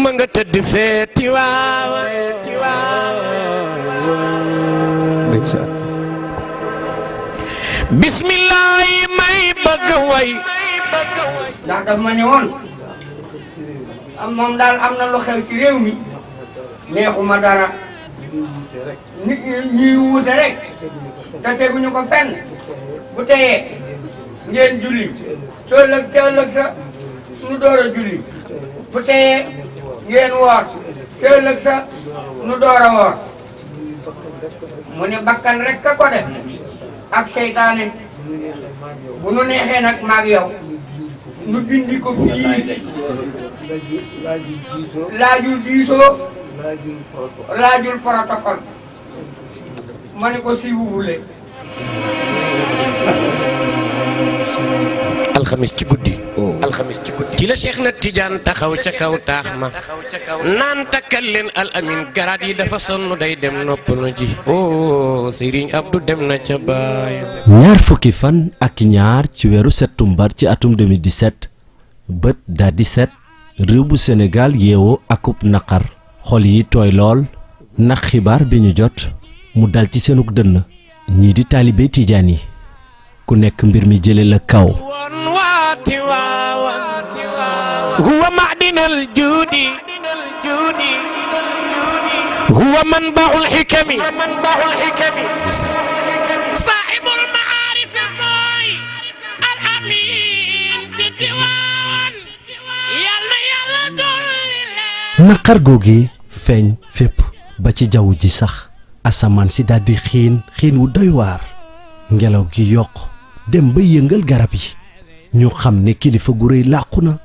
ma nga tëdd fee Tiwaawan bismillah may bëgg way ndax daf ma ne woon moom daal am na lu xew ci réew mi neexuma dara nit ñuy wuute rek te teguñu ko fenn bu teyee ngeen julli te ëllëg sa nu door a julli bu teyee ngeen woor te ëllëg sa nu door a woor mu ne bakkan rek ka ko def ak seytaane bu nu neexee nag maag yow nu dindi ko fii laajul diisoo laajul protocole ma ne ko si wuule alxamis ci guddi ci la Cheikh na Tidiane taxaw ca kaw taax ma naan takkal leen al amin garaat yi dafa sonn day dem noppalu ji oh Serigne Abdou dem na ca baay. ñaar fukki fan ak ñaar ci weeru septembre ci atum 2017 bët daa di set réew bu Sénégal yeewoo akub naqar xol yi tooy lool ndax xibaar bi ñu jot mu dal ci seenug dënn ñii di taalibe Tijaan yi ku nekk mbir mi jële la kaw. huwa ma'dinal juudi huwa manba'ul hikami saahibul ma'arif mooy al amin ci Tiwaawan yàlla yàlla dolli leen. naqar googi feeñ fépp ba ci jaww ji sax asamaan si daldi xiin wu doy waar ngelaw gi yokk dem ba yëngal garab yi ñu xam ne kilifa gu rëy làqu na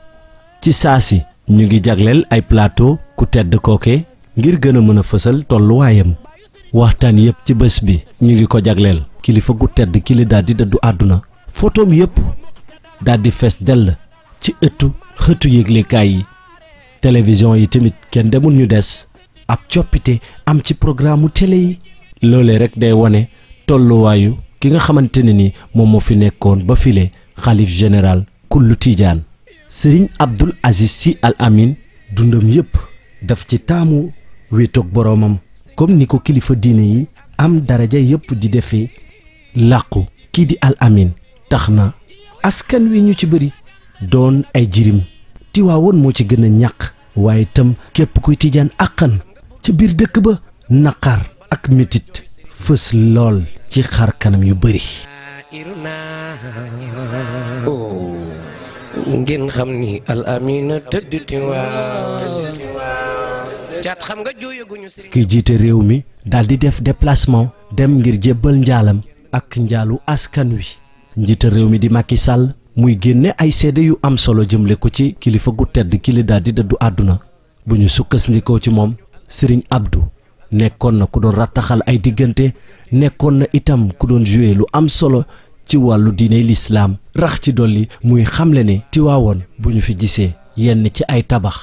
ci saa si ñu ngi jagleel ay plateau ku tedd kooke ngir gën a mën a fësal tolluwaayam waxtaan yépp ci bés bi ñu ngi ko jagleel kilifa gu tedd ki li daldi dëddu àdduna photom yépp daldi fees dell ci xëtu yëglekaay yi télévision yi tamit kenn demul ñu des ab coppite am ci programme télé yi loole rekk day wone tolluwaayu ki nga xamante ne ni moom moo fi nekkoon ba file xalif général kullu Tijaan Serigne Abdoul Aziz Sy Al Amine dundam yépp daf ci taamu wéetoog boroomam comme ni ko kilifa diine yi am daraja yépp di defee làqu kii di Al Amine tax na askan wi ñu ci bëri doon ay jirim Tiwaawoon moo ci gën a ñàkk waaye itam képp kuy Tijaan àqan ca biir dëkk ba naqar ak metit fës lool ci xar kanam yu bëri. ngeen xam ni Al Amine tëdd Tiwaawan caat xam nga jooyaguñu Serigne ki jiite réew mi daldi def déplacement dem ngir jébbal njaalam ak njaalu askan wi njiite réew mi di Macky Sall muy génne ay seede yu am solo jëmle ko ci kilifa gu tedd ki li daldi dëddu àdduna bu ñu sukkandikoo ci moom Serigne Abdou nekkoon na ku doon rattaxal ay diggante nekkoon na itam ku doon jouer lu am solo ci wàllu diine lislaam rax ci dolli muy xamle ne Tiwaawoon bu ñu fi gisee yenn ci ay tabax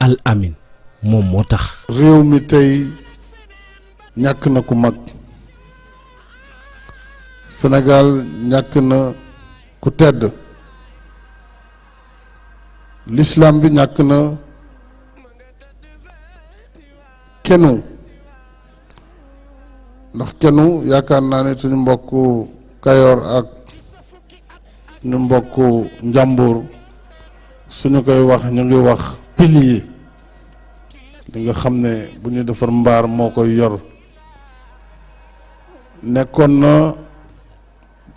Al Amine moom moo tax. réew mi tey ñàkk na ku mag Sénégal ñàkk na ku tedd lislaam bi ñàkk na kenu ndax kenu yaakaar naa ne suñu mbokku Kayoor ak suñu mbokku Njàmbur suñu koy wax ñu ngi wax pilier li nga xam ne bu ñu defar mbaar moo koy yor nekkoon na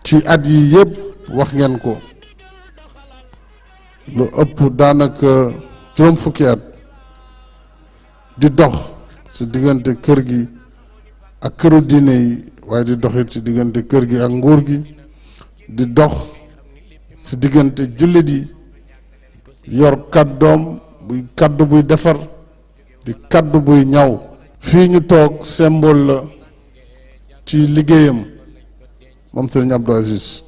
ci at yi yëpp wax ngeen ko lu ëpp daanaka juróom fukki at di dox ci diggante kër gi ak këru diine yi waaye di doxit ci diggante kër gi ak nguur gi di dox ci diggante jullit yi yor kàddoom buy kàddu buy defar di kàddu buy ñaw fii ñu toog symbole la ci liggéeyam moom Serigne Abdou Aziz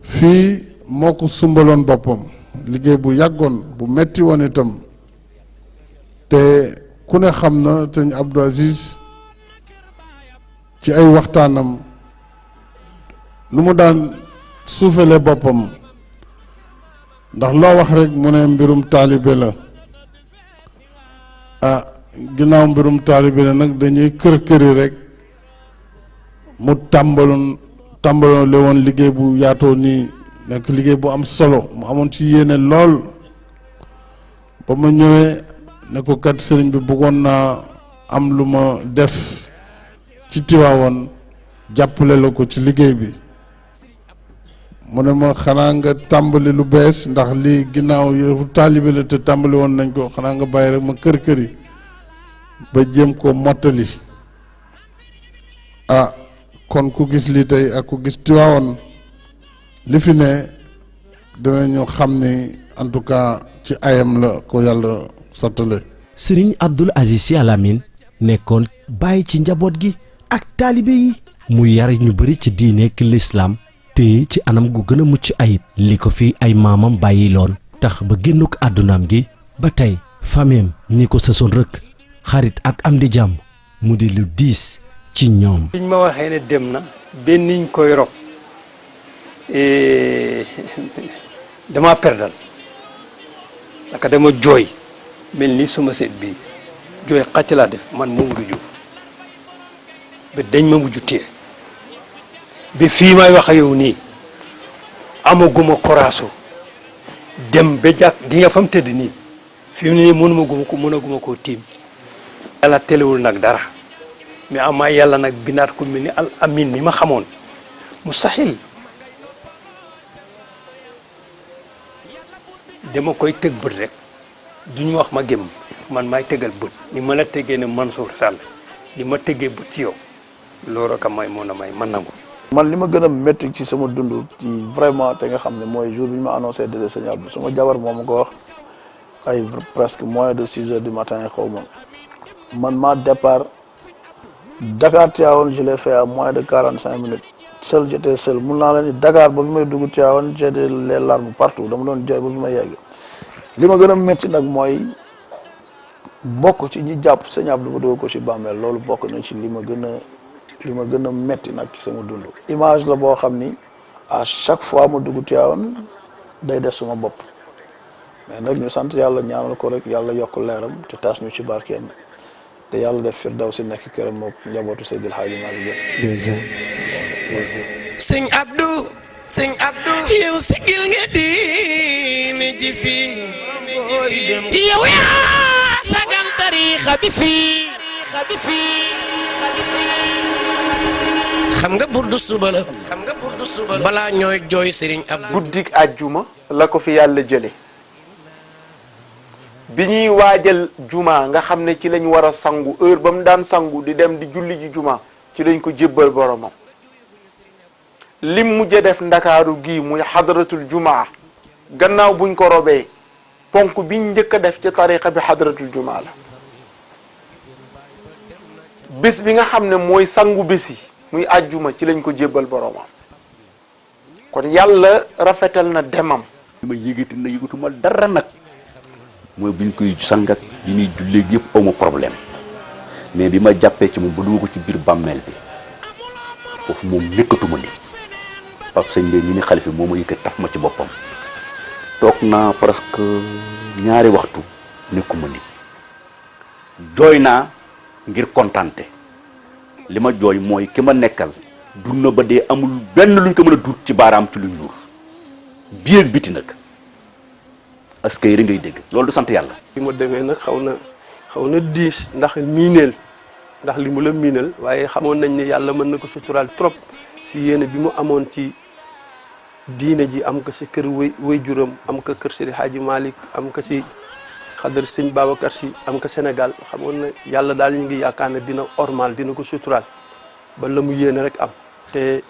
fii moo ko sumbaloon boppam liggéey bu yàggoon bu metti woon itam te ku ne xam na Serigne Abdou Aziz ci ay waxtaanam nu mu daan suufele boppam ndax loo wax rek mu ne mbirum taalibe la ginnaaw mbirum taalibe la nag dañuy kër-këri rek mu tàmbaloon le woon liggéey bu yaatoo nii nekk liggéey bu am solo mu amoon ci yéene lool ba ma ñëwee ne ko kat sëriñ bi bëggoon naa am lu ma def ci Tiwaawoon jàppale la ko ci liggéey bi mu ne ma xanaa nga tàmbali lu bees ndax lii ginnaaw yow taalibe la te tàmbali woon nañ ko xanaa nga bàyyi rek ma kër-këri ba jéem ko mottali kon ku gis lii tey ak ku gis Tiwaawoon li fi ne dinañu xam ni en tout cas ci ayam la ko yàlla sottale. Sëriñ Abdul Aziz Sy Al Amine nekkoon bàyyi ci njaboot gi ak taalibe yi mu yar ñu bari ci diine ak lislaam te ci anam gu gën a mucc ayib li ko fi ay maamam bàyyi loon tax ba génnuk àddunaam gi ba tey fameem ñi ko sësoon rëkk xarit ak am di jàmm mu di lu diis ci ñoom. biñ ma waxee ne dem na benn niñ koy rob dama perdal naka dama jooy mel ni suma seet bii jooy xàcc laa def man Mamadou Diouf ba dañ ma mujj téye ba fii may wax ak yow nii amaguma koraasu dem ba jàkk di nga fam tëdd nii fi mu ne nii mënaguma koo tiim yàlla telewul nag dara mais amaa yàlla nag binaat ku mel ni Al Amine mi ma xamoon mustahil dama koy tëg bët rek duñu wax ma gëm man maay tëgal bët ni ma la tëggee ne Mansour Sall ni ma tëggee bët ci yow loolu ka may moo na may man nangu. man li ma gën a métti ci sama dund ci vraiment te nga xam ne mooy jour bi ñu ma annoncé décès Sëñ Abdou suma jabar moo ma ko wax ay presque moins de 6 heures du matin xaw ma man maa départ Dakar Tivaouane je l'ai fait à moins de 45 minutes seul j'étais seul mun naa la ni Dakar ba bi may dugg Tivaouane j'ai les larmes partout dama doon jooy ba bi ma yegg li ma gën a métti nag mooy bokk ci ñi jàpp Sëñ Abdou ba dugg ko ci bàmmeel loolu bokk na ci li ma gën a métti nag ci sama dund. image la boo xam ni à chaque fois ma dugg Tivaouane day def suma bopp mais nag ñu sant yàlla ñaanal ko rek yàlla yokk leeram te taas ñu ci barkeem te yàlla def Firdawsi nekk këram moom njabootu Seydil Hadji Malick yëpp. sëñ Abdou yow sigil nga diine ji fii yow yaa sagal tariixa bi fii xam nga burdu suba la balaa ñooy jooy Serigne Abdou guddik àjjuma la ko fi yàlla jële bi ñuy waajal juma nga xam ne ci lañ war a sangu heure ba mu daan sangu di dem di julli ji juma ci lañ ko jébbal boromam lim mujj def ndakaaru gii muy xadratul jumaa gannaaw buñ ko robee ponk biñ njëkk a def ci tariqa bi xadratul jumaa la bés bi nga xam ne mooy sangu bés yi muy àjjuma ci lañ ko jébbal boromam kon yàlla rafetal na demam. li ma yëgatuma dara nag mooy bu ñu koy sangat yi ñuy jullee yëpp amu problème mais bi ma jàppee ci moom ba duma ko ci biir bàmmeel bi foofu moom nekkatuma ni Pape Sëñ Mbay ñi ni xalifa moo ma yëkkat taf ma ci boppam toog naa presque ñaari waxtu nekkuma ni jooy naa ngir kontante li ma jooy mooy ki ma nekkal dund na ba dee amul benn luñ ko mën a duut ci baaraam ci luñ luur biir biti nag aska yi rek ngay dégg loolu du sant yàlla. bi ma demee nag xaw na diis ndax miineel ndax li mu la miineel waaye xamoon nañ ne yàlla mën na ko suturaal trop si yéene bi mu amoon ci diine ji am ko si kër way juram am ko kër Seydi Hadji Malick am ko si xadar sëñ Babacar Si am ko Sénégal xamoon na yàlla daal ñu ngi yaakaar ne dina ormal dina ko suturaal ba la mu yéene rek am te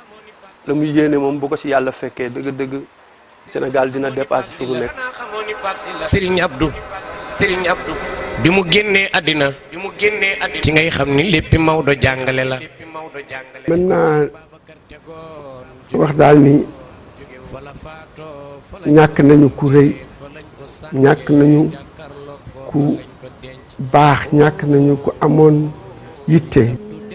la mu yéene moom bu ko si yàlla fekkee dëgg-dëgg Sénégal dina dépassé fi mu nekk. Serigne Abdou bi mu génnee àddina ci ngay xam ni léppi Maodo jàngale la. mën naa wax daal ni ñàkk nañu ku rëy ñàkk nañu ku baax ñàkk nañu ku amoon yitte.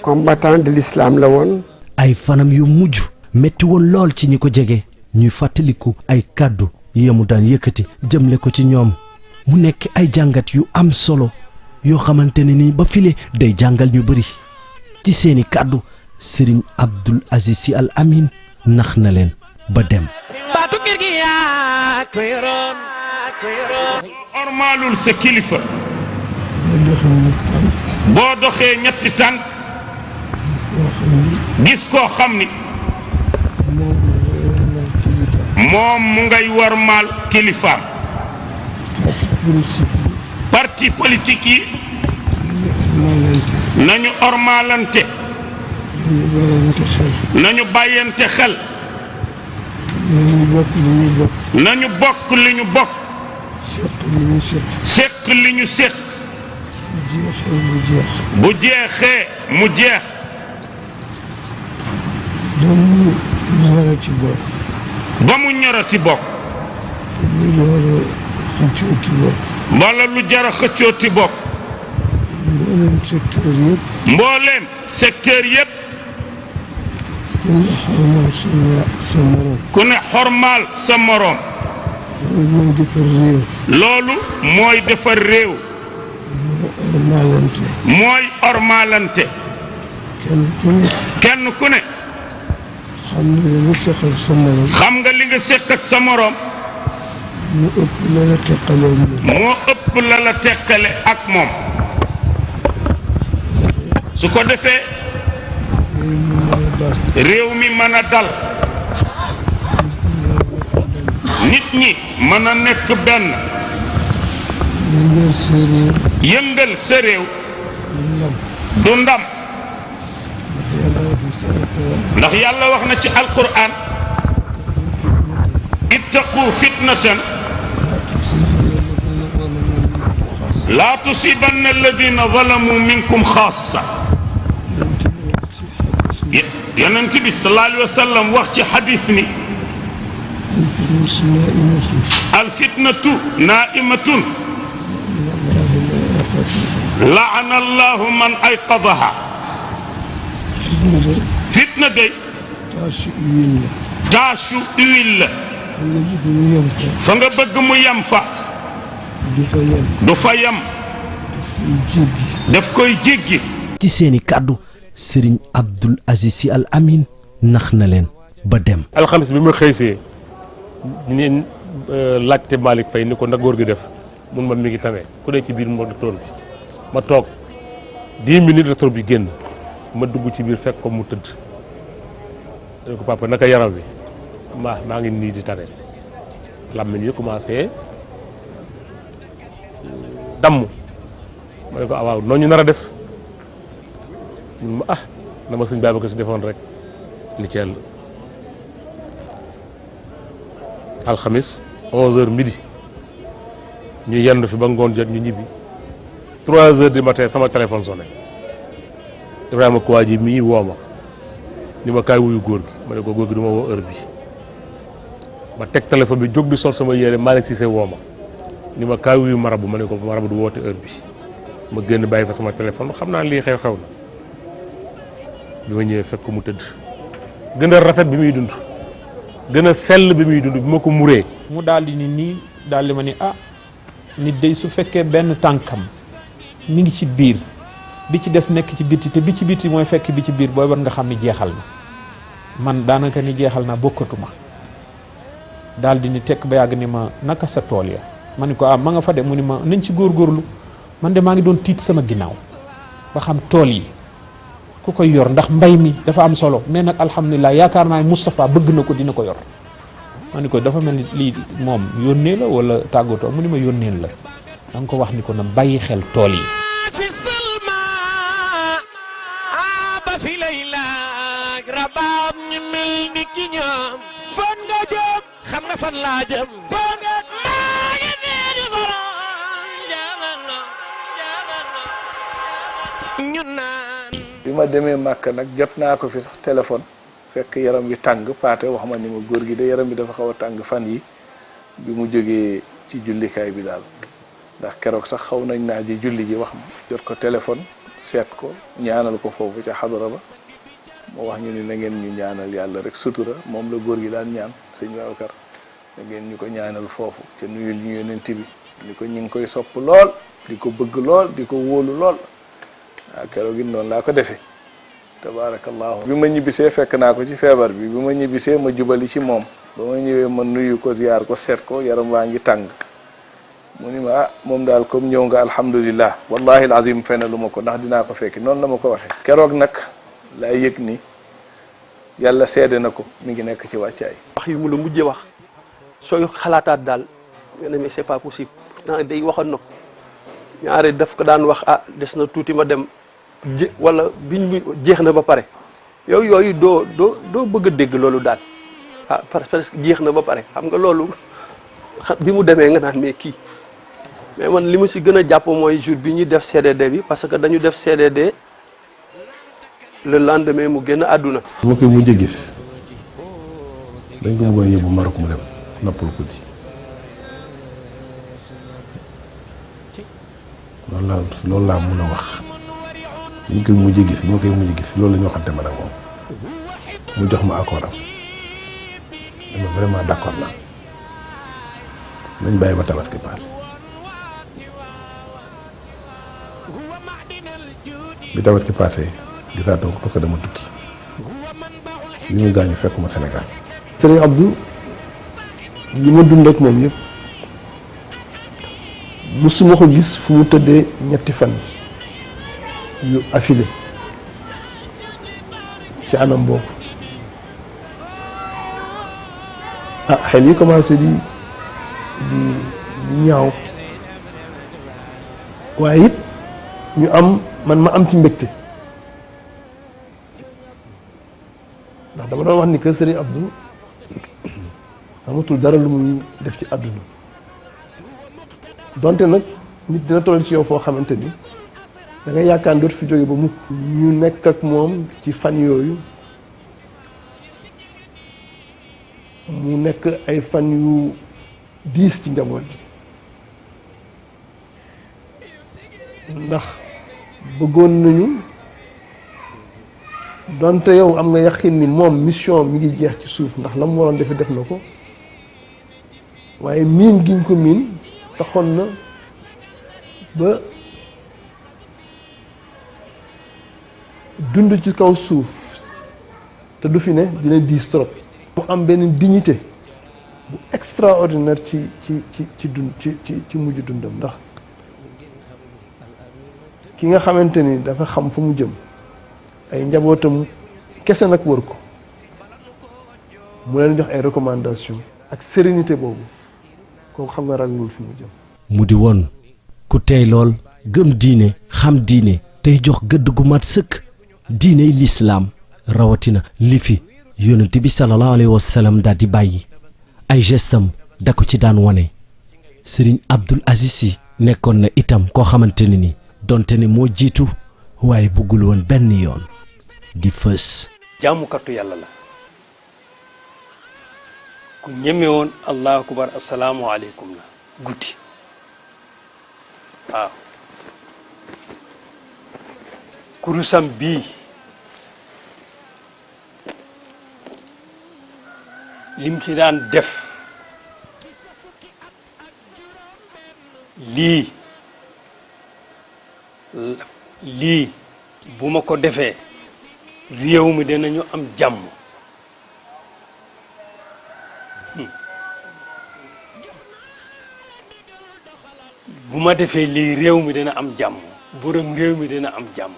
combattant de l'islam la woon. ay fanam yu mujj metti woon lool ci ñi ko jege ñuy fàttaliku ay kàddu yamu daan yëkkati jëmle ko ci ñoom mu nekk ay jàngat yu am solo yoo xamante ne ni ba file day jàngal ñu bëri ci seeni kàddu Serigne Abdoul Aziz Sy Al Amine nax na leen ba dem. baatu kër gi yaa ko yoroon ormaalul sa kilifa boo doxee ñetti tànk gis koo xam ni moom mu ngay wormaal kilifaam parti politique yi nañu ormaalante nañu bàyyante xel nañu bokk li ñu bokk séq li ñu séq bu jeexee mu jeex ba mu ñorati bokk wala lu jara xëccooti bokk mbooleem secteur yépp ku ne xormaal sa moroom loolu mooy defar réew mooy ormaalante kenn ku ne xam nga li nga séq ak sa moroom moo ëpp la la teqale ak moom su ko defee réew mi mën a dal nit ñi mën a nekk benn yëngal sa réew du ndam ndax yàlla wax na ci alquran ittaqu fitnatan laa tusibanna alladina zalamu minkum xaassa yonent bi sallallahu alayhi wa sallam wax ci xadis ni alfitnatu naimatun laana allahu man ayqadaha fitna day taasu huile la fa nga bëgg mu yem fa du fa yem daf koy jéggi ci seeni kàddu Serigne Abdoul Aziz Sy Al Amine nax na leen ba dem. alxamis bi ma xëysee ni laajte Malick Faye ni ko nag góor gi def mun ma mi ngi tane ku ne ci biir mo docteur bi ma toog 10 minutes docteur bi génn ma dugg ci biir fekk ko mu tëdd ne ko papa naka yaram wi maa ngi nii di tane làmmiñ yi commencé damm ma ne ko waaw noonu ñu nar a def ma na ma sëñ Babacar Si defoon rek li ceel alxamis 11h midi ñu yendu fi ba ngoon jot ñu ñibbi 3h du matin sama téléphone sonné Ibrahima Kouwa ji mii woo ma ni ma kaay wuyu góor gi ma ne ko góor gi du ma woo heure bi ma teg téléphone bi jóg di sol sama yére Malick Cissé woo ma ni ma kaay wuyu marabu ma ne ko marabu du woote heure bi ma génn bàyyi fa sama téléphone xam naa lii xew-xew na bi ma ñëwee fekk ko mu tëdd gën a rafet bi muy dund gën a sell bi muy dund bi ma ko muree mu daal di ni nii daal di ma ni nit day su fekkee benn tànkam mi ngi ci biir bi ci des nekk ci biti te bi ci biti mooy fekk bi ci biir booy war nga xam ni jeexal na man daanaka ni jeexal na bokkatuma daal di ni tekk ba yàgg ni ma naka sa tool ya ma ni ko ma nga fa de mu ni ma nañ ci góorgóorlu man de maa ngi doon tiit sama ginnaaw ba xam tool yi ku koy yor ndax mbay mi dafa am solo mais nag alhamdulilah yaakaar naa Moustapha bëgg na ko dina ko yor ma ni ko dafa mel ni lii moom yónnee la wala tàggatoo mu ni ma yónneel la da nga ko wax ni ko na bàyyi xel tool yi fi salma ba fi layla rabab ñu mel ni ki ñoom fan nga jëm xam nga fan laa jëm fan nga maa ngi feeri borom jamono ñu naan bi ma demee Màkka nag jot naa ko fi sax téléphone fekk yaram wi tàng paate wax ma ni ma góor gi de yaram bi dafa xaw a tàng fan yi bi mu jógee ci jullikaay bi daal ndax keroog sax xaw nañ naa ji julli ji wax ma jot ko téléphone seet ko ñaanal ko foofu ca xadara ba moo wax ñu ni na ngeen ñu ñaanal yàlla rek sutura moom la góor gi daan ñaan sëñ Babacar na ngeen ñu ko ñaanal foofu ca nuyul ñu yonent bi ni ko ñi ngi koy sopp lool di ko bëgg lool di ko wóolu lool waaw keroog gi noonu laa ko defee tabaarakallahu bi ma ñibbisee fekk naa ko ci feebar bi ma ñibbisee ma jubali ci moom ba ma ñëwee ma nuyu ko ziyaar ko seet ko yaram waa ngi tàng mu ni ma moom daal comme ñëw nga alhamdulillah wallahi alazim fene lu ma ko ndax dinaa ko fekki noonu la ma ko waxee keroog nag laa yëg ni yàlla seede na ko mi ngi nekk ci wàccaay wax yu mu la mujjee wax sooy xalaataat daal nga ne mais c'est pas possible pourtant day waxoon na ko ñaare daf ko daan wax des na tuuti ma dem wala biñ jeex na ba pare yooyu doo bëgg a dégg loolu daal parce que jeex na ba pare xam nga loolu bi mu demee nga naan mais kii mais man li ma si gën a jàpp mooy jour bi ñuy def CDD bi parce que dañu def CDD le lendemain mu génn àdduna. su ma koy mujjee gis dañ ko bëggoon yóbbu Maroc mu dem noppal ko ci loolu laa mun a wax ñu koy mujjee gis bu ma koy mujjee gis loolu la ñu waxante man ak moom mu jox ma accord am dama vraiment d'accord naa nañ bàyyi ba tabaski paase bi tabaski paase gisaatoo ko parce que dama tukki li muy gaañu fekkuma Sénégal. Serigne Abdou li ma dund ak moom yëpp musuma ko gis fu mu tëddee ñetti fan yu affilé ci anam boobu xel yi commencé di ñaaw waaye it man ma am ci mbégte ndax dama doon wax ni que Serigne Abdou amatul dara lu muy def ci àdduna donte nag nit dina toll ci yow foo xamante ni da nga yaakaar dootu fi jóge ba mukk ñu nekk ak moom ci fan yooyu mu nekk ay fan yu diis ci njaboot gi ndax bëggoon nañu donte yow am nga yaqin ni moom mission mi ngi jeex ci suuf ndax la mu waroon defi def na ko waaye miin giñ ko miin taxoon na ba dund ci kaw suuf te du fi ne dina diis trop mu am benn dignité bu extraordinaire ci dund ci mujj dundam ndax ki nga xamante ni dafa xam fu mu jëm ay njabootam kese nag wër ko mu leen jox ay recommandation ak sérénité boobu kooku xam nga ragalul fi mu jëm. mu di woon ku tey lool gëm diine xam diine tey jox gëdd gu mat sëkk diiney lislaam rawatina li fi yonent bi sallallahu alayhi wa sallam daal di bàyyi ay gestam da ko ci daan wane Serigne Abdoul Aziz Sy nekkoon na itam koo xamante ne ni donte ne moo jiitu waaye bëggul woon benn yoon di fës. jaamukatu yàlla la ku ñeme woon allahu akbar asalaamu aleykum la guddi waaw kurusam bii lim ci daan def lii bu ma ko defee réew mi dinañu am jàmm bu ma defee lii réew mi dina am jàmm borom réew mi dina am jàmm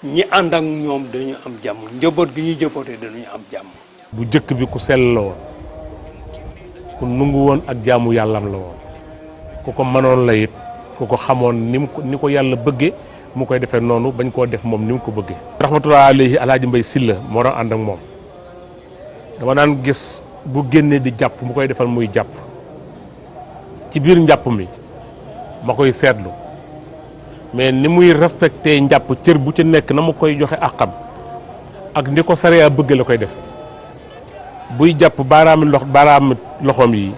ñi ànd ak ñoom dañu am jàmm njaboot gi ñuy jëppootee dañu am jàmm. bu jëkk bi ku sell la woon ku nungu woon ak jaamu yàllam la woon ku ko mënoon la it ku ko xamoon ni ko yàlla bëggee mu koy defee noonu bañ koo def moom ni mu ko bëggee. rahmatullahi alayhi Alaaji Mbay Silla moo doon ànd ak moom dama daan gis bu génnee di jàpp mu koy defal muy jàpp ci biir njàpp mi ma koy seetlu mais ni muy respecté njàpp cër bu ci nekk na ma koy joxe àqam ak ni ko sariya bëgg la koy def buy jàpp baaraami loxoom yi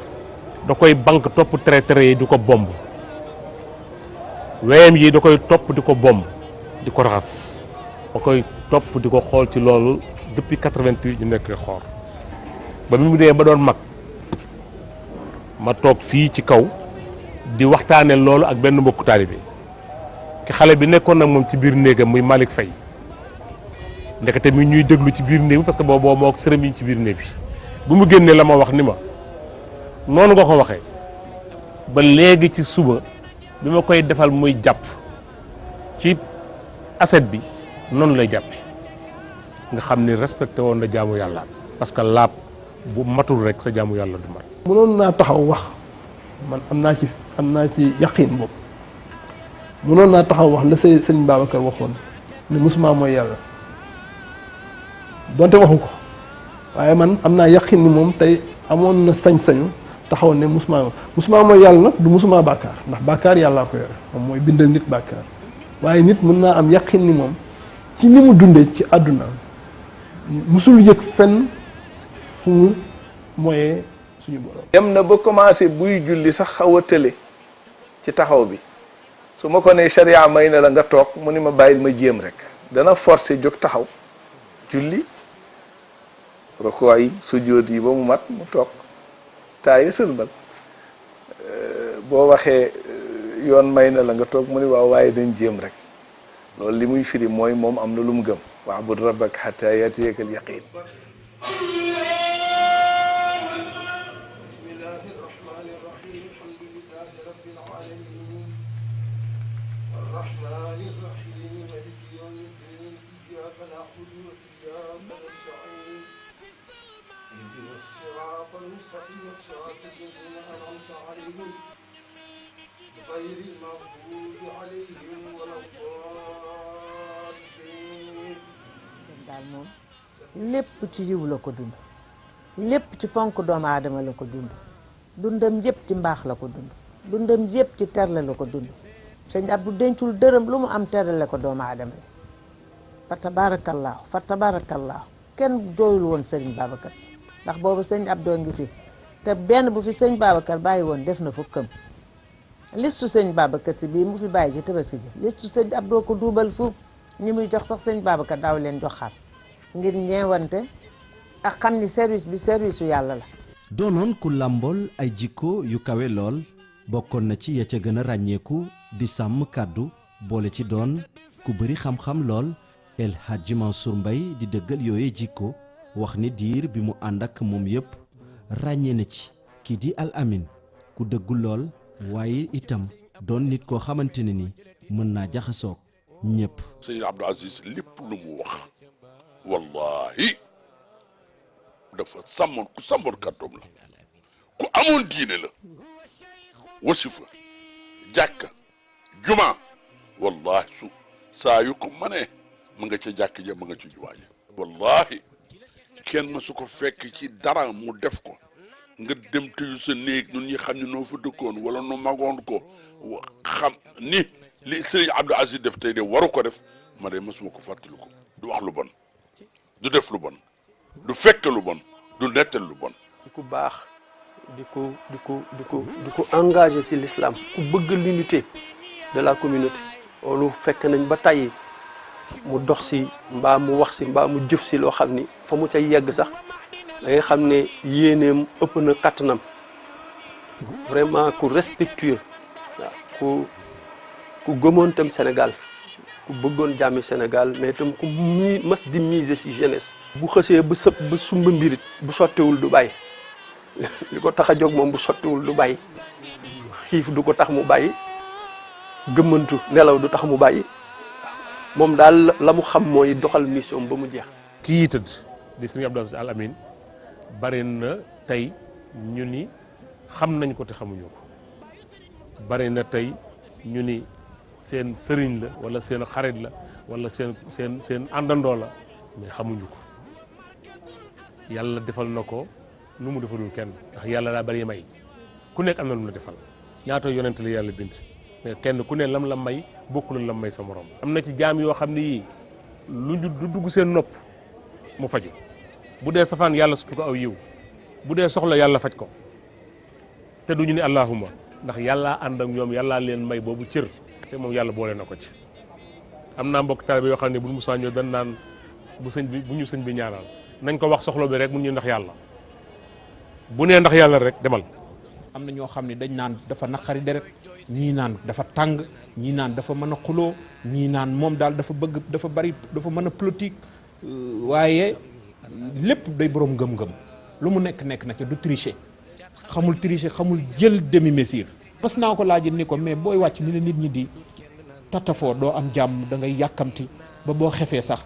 da koy bank topp tere yi di ko bomb weyam yi da koy topp di ko bomb di ko raxas da koy topp di ko xool ci loolu depuis 88 ñu nekk xoor ba mu dee ba doon mag ma toog fii ci kaw di waxtaane loolu ak benn mbokku taalibe ki xale bi nekkoon nag moom ci biir néegam muy Malick Faye ndekete mi ñuy déglu ci biir néeg bi parce que boobu moo ak sërëm yi ci biir néeg bi bu mu génnee la ma wax ni ma noonu nga ko waxee ba léegi ci suba bi ma koy defal muy jàpp ci assiette bi noonu lay jàppe nga xam ni respecté woon na jaamu yàlla parce que laab bu matul rek sa jaamu yàlla du mat. mënoon naa taxaw wax man am naa ci yaqin boobu mënoon naa taxaw wax la sëñ Babacar waxoon ne musuma mooy yàlla donte waxu ko waaye man am naa yaqin ni moom tey amoon na sañ-sañu taxaw ne musuma mooy yàlla nag du musuma bàkkaar ndax bàkkaar yàllaa ko yore moom mooy bindal nit bàkkaar waaye nit mën naa am yaqin ni moom ci ni mu dundee ci àdduna musul yëg fenn fu mu mooyee suñu borom. dem na ba commencé buy julli sax xaw a tële ci taxaw bi su ma ko ne sharia may na la nga toog mu ni ma bàyyil ma jéem rek dana forcé jóg taxaw julli roko yi sujjóot yi ba mu mat mu toog taaye sëlmal boo waxee yoon may na la nga toog mu ni waaw waaye dañ jéem rek loolu li muy firi mooy moom am na lu mu gëm wa'bud rabbaka hatta yatiyaka al yaqin. daal moom lépp ci yiw la ko dund lépp ci fonk doomu aadama la ko dund dundam yëpp ci mbaax la ko dund dundam yëpp ci terle la ko dund sëñ Abdou dencul dërëm lu mu am terale ko doomu aadama yi fa tabaarakallaahu kenn doyul woon sëriñ Babacar Si ndax boobu sëñ Abdou ngi fi te benn bu fi sëñ Babacar bàyyi woon def na fukkam listu sëñ Babacar Si bii mu fi bàyyi ci tabaski ji listu sëñ Abdou ko duubal fuuf ñi muy jox sax sëñ Babacar daaw leen jox xaat ngir ñeewante ak xam ni service bi service yu yàlla la. doonoon ku làmbool ay jikko yu kawe lool bokkoon na ci ya ca gën a ràññeeku di sàmm kàddu boole ci doon ku bëri xam-xam lool El Hadji Mansour Mbaye di dëggal yooye jikko wax ni diir bi mu ànd ak moom yépp ràññee na ci kii di Al Amine ku dëggu lool waaye itam doon nit koo xamante ne ni mën naa jaxasoog ñëpp. sëñ Abdou Aziz lépp lu mu wax wallahi dafa ku sàmmoon kàddoom la ku amoon diine la wasifa jàkka juma wallahi saa yu ko manee ma nga ca jàkk ja ma nga ci jumaa ja wallahi kenn ma su ko fekk ci dara mu def ko nga dem tëju sa néeg ñun ñi xam ne noo fa dëkkoon wala nu magoon ko xam ni li sëriñ Abdou Aziz def tey de waru ko def ma de masuma ko fàttali ko du wax lu bon du def lu bon du fekk lu bon du nettal lu bon. di ko baax di ko engagé ci l'islam ku bëgg l'unité de la communauté loolu fekk nañ ba tàyyi mu dox ci mbaa mu wax ci mbaa mu jëf ci loo xam ni fa mu ca yegg sax da ngay xam ne yéeneem ëpp na kattanam vraiment ku respectueux waaw ku gëmoon tam Sénégal ku bëggoon jàmmi Sénégal mais tam ku mas di miser ci jeunesse. bu xësee ba sumba mbirit bu sottiwul du bàyyi li ko tax a jóg moom bu sottiwul du bàyyi xiif du ko tax mu bàyyi gëmmantu nelaw du tax mu bàyyi moom daal la mu xam mooy doxal mission ba mu jeex. kii tëdd di sëriñ Abdou Aziz Al Amine bari na tey ñu ni xam nañ ko te xamuñu ko bari na tey ñu ni seen sëriñ la wala seen xarit la wala seen àndandoo la mais xamuñu ko yàlla defal na ko lu mu defalul kenn ndax yàlla daa bari may ku nekk am na lu mu la defal ñaata yonent la yàlla bind mais kenn ku ne lam la may bokkul lam may sa morom. am na ci jaam yoo xam ne yii lu du dugg seen nopp mu faju bu dee safaan yàlla suppi ko aw yiw bu dee soxla yàlla faj ko te duñu ni allahuma ndax yàllaa ànd ak ñoom yàllaa leen may boobu cër te moom yàlla boole na ko ci. am naa mbokk taalibe yoo xam ne bu mu saa ñëw dañ naan bu ñu sëñ bi ñaanal nañ ko wax soxla bi rek mu ñu ndax yàlla bu nee ndax yàlla rek demal am na ñoo xam ne dañ naan dafa naqari deret ñii naan dafa tàng ñii naan dafa mën a xuloo ñii naan moom daal dafa bëgg dafa bari dafa mën a politique waaye lépp day borom ngëm-ngëm lu mu nekk na ca du tricher xamul tricher xamul jël demi mesure. mas naa ko laaj ni ko mais booy wàcc ni la nit ñi di tatafoo doo am jàmm da ngay yàkkamti ba boo xefee sax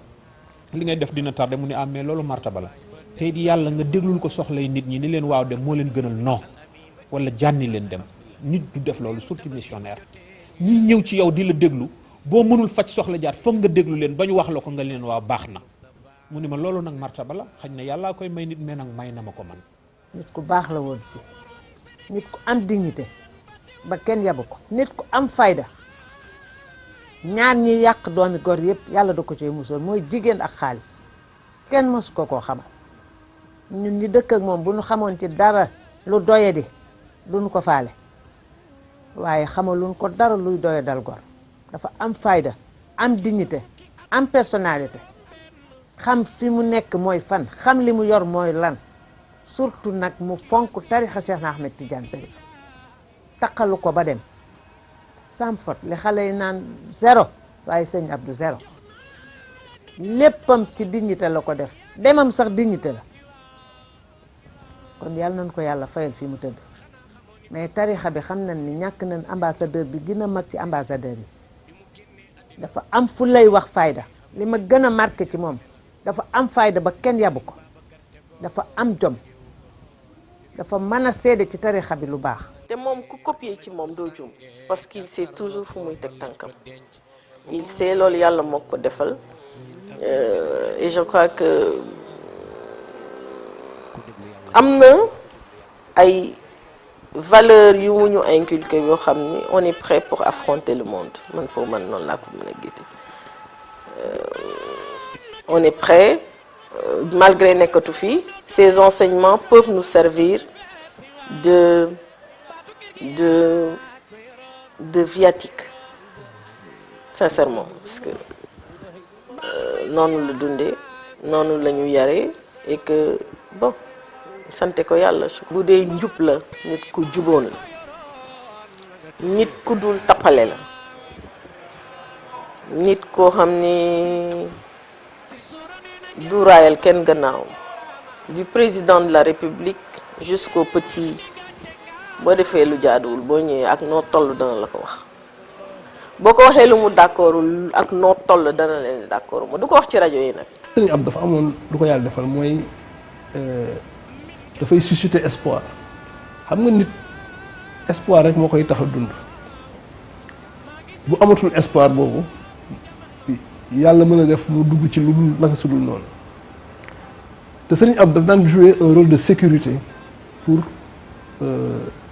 li ngay def dina tardé mu ne mais loolu martaba la tey di yàlla nga déglul ko soxlay nit ñi ni leen waaw dem moo leen gënal non wala jànni leen dem nit du def loolu surtout missionnaire ñi ñëw ci yow di la déglu boo mënul faj soxla jaat foog nga déglu leen ba ñu wax la ko nga leen waaw baax na mu ni ma loolu nag martaba la xañ na yàllaa koy may nit mais nag may na ma ko man. nit ku baax la woon si nit ku am dignité ba kenn yabu ko nit ku am fayda ñaar ñi yàq doomi gor yëpp yàlla da ko cee musoon mooy jigéen ak xaalis kenn mësu ko koo xamal ñun ñi dëkk ak moom bu ñu xamoon ci dara lu doye di duñu ko faale waaye xamaluñ ko dara luy doye dal gor dafa am fayda am dignité am personnalité xam fi mu nekk mooy fan xam li mu yor mooy lan surtout nag mu fonk tarixa Cheikh Ahmed Tidiane Chérif taqalu ko ba dem sans faute li xale yi naan zéro waaye sëñ Abdou zéro léppam ci dignité la ko def demam sax dignité la kon yàlla nañ ko yàlla fayal fii mu tëdd mais tarixa bi xam nañ ni ñàkk nañ ambassadeur bi gën a mag ci ambassadeur yi dafa am fu lay wax fayda li ma gën a marqué ci moom dafa am fayda ba kenn yabu ko dafa am jom dafa mën a seede ci tarixa bi lu baax. te moom ku copier ci moom doo jum parce qu'il sait toujours fu muy teg tànkam il sait loolu yàlla moo ko defal et je crois que am na ay valeurs yu mu ñu inculqué yoo xam ni on est prêt pour affronter le monde man pour man noonu laa ko mën a gétte on est prêt malgré nekkatu fii ces enseignements peuvent nous servir de viatique sincèrement parce que noonu la dundee noonu la ñu yaree et que bon sante ko yàlla bu dee njub la nit ku juboon la nit ku dul tappale la nit koo xam ni du raayal kenn gannaaw du président de la république jusqu'au petit boo defee lu jaaduwul boo ñëwee ak noo toll dana la ko wax boo ko waxee lu mu d'accordul ak noo toll dana leen d'accord ma du ko wax ci rajo yi nag. sëñ Abdou dafa amoon lu ko yàlla defal mooy dafay susciter espoir xam nga nit espoir rek moo koy tax a dund bu amatul espoir boobu yàlla mën a def mu dugg ci lu naka sudul noonu te sëñ Abdou daf daan jouer un rôle de sécurité pour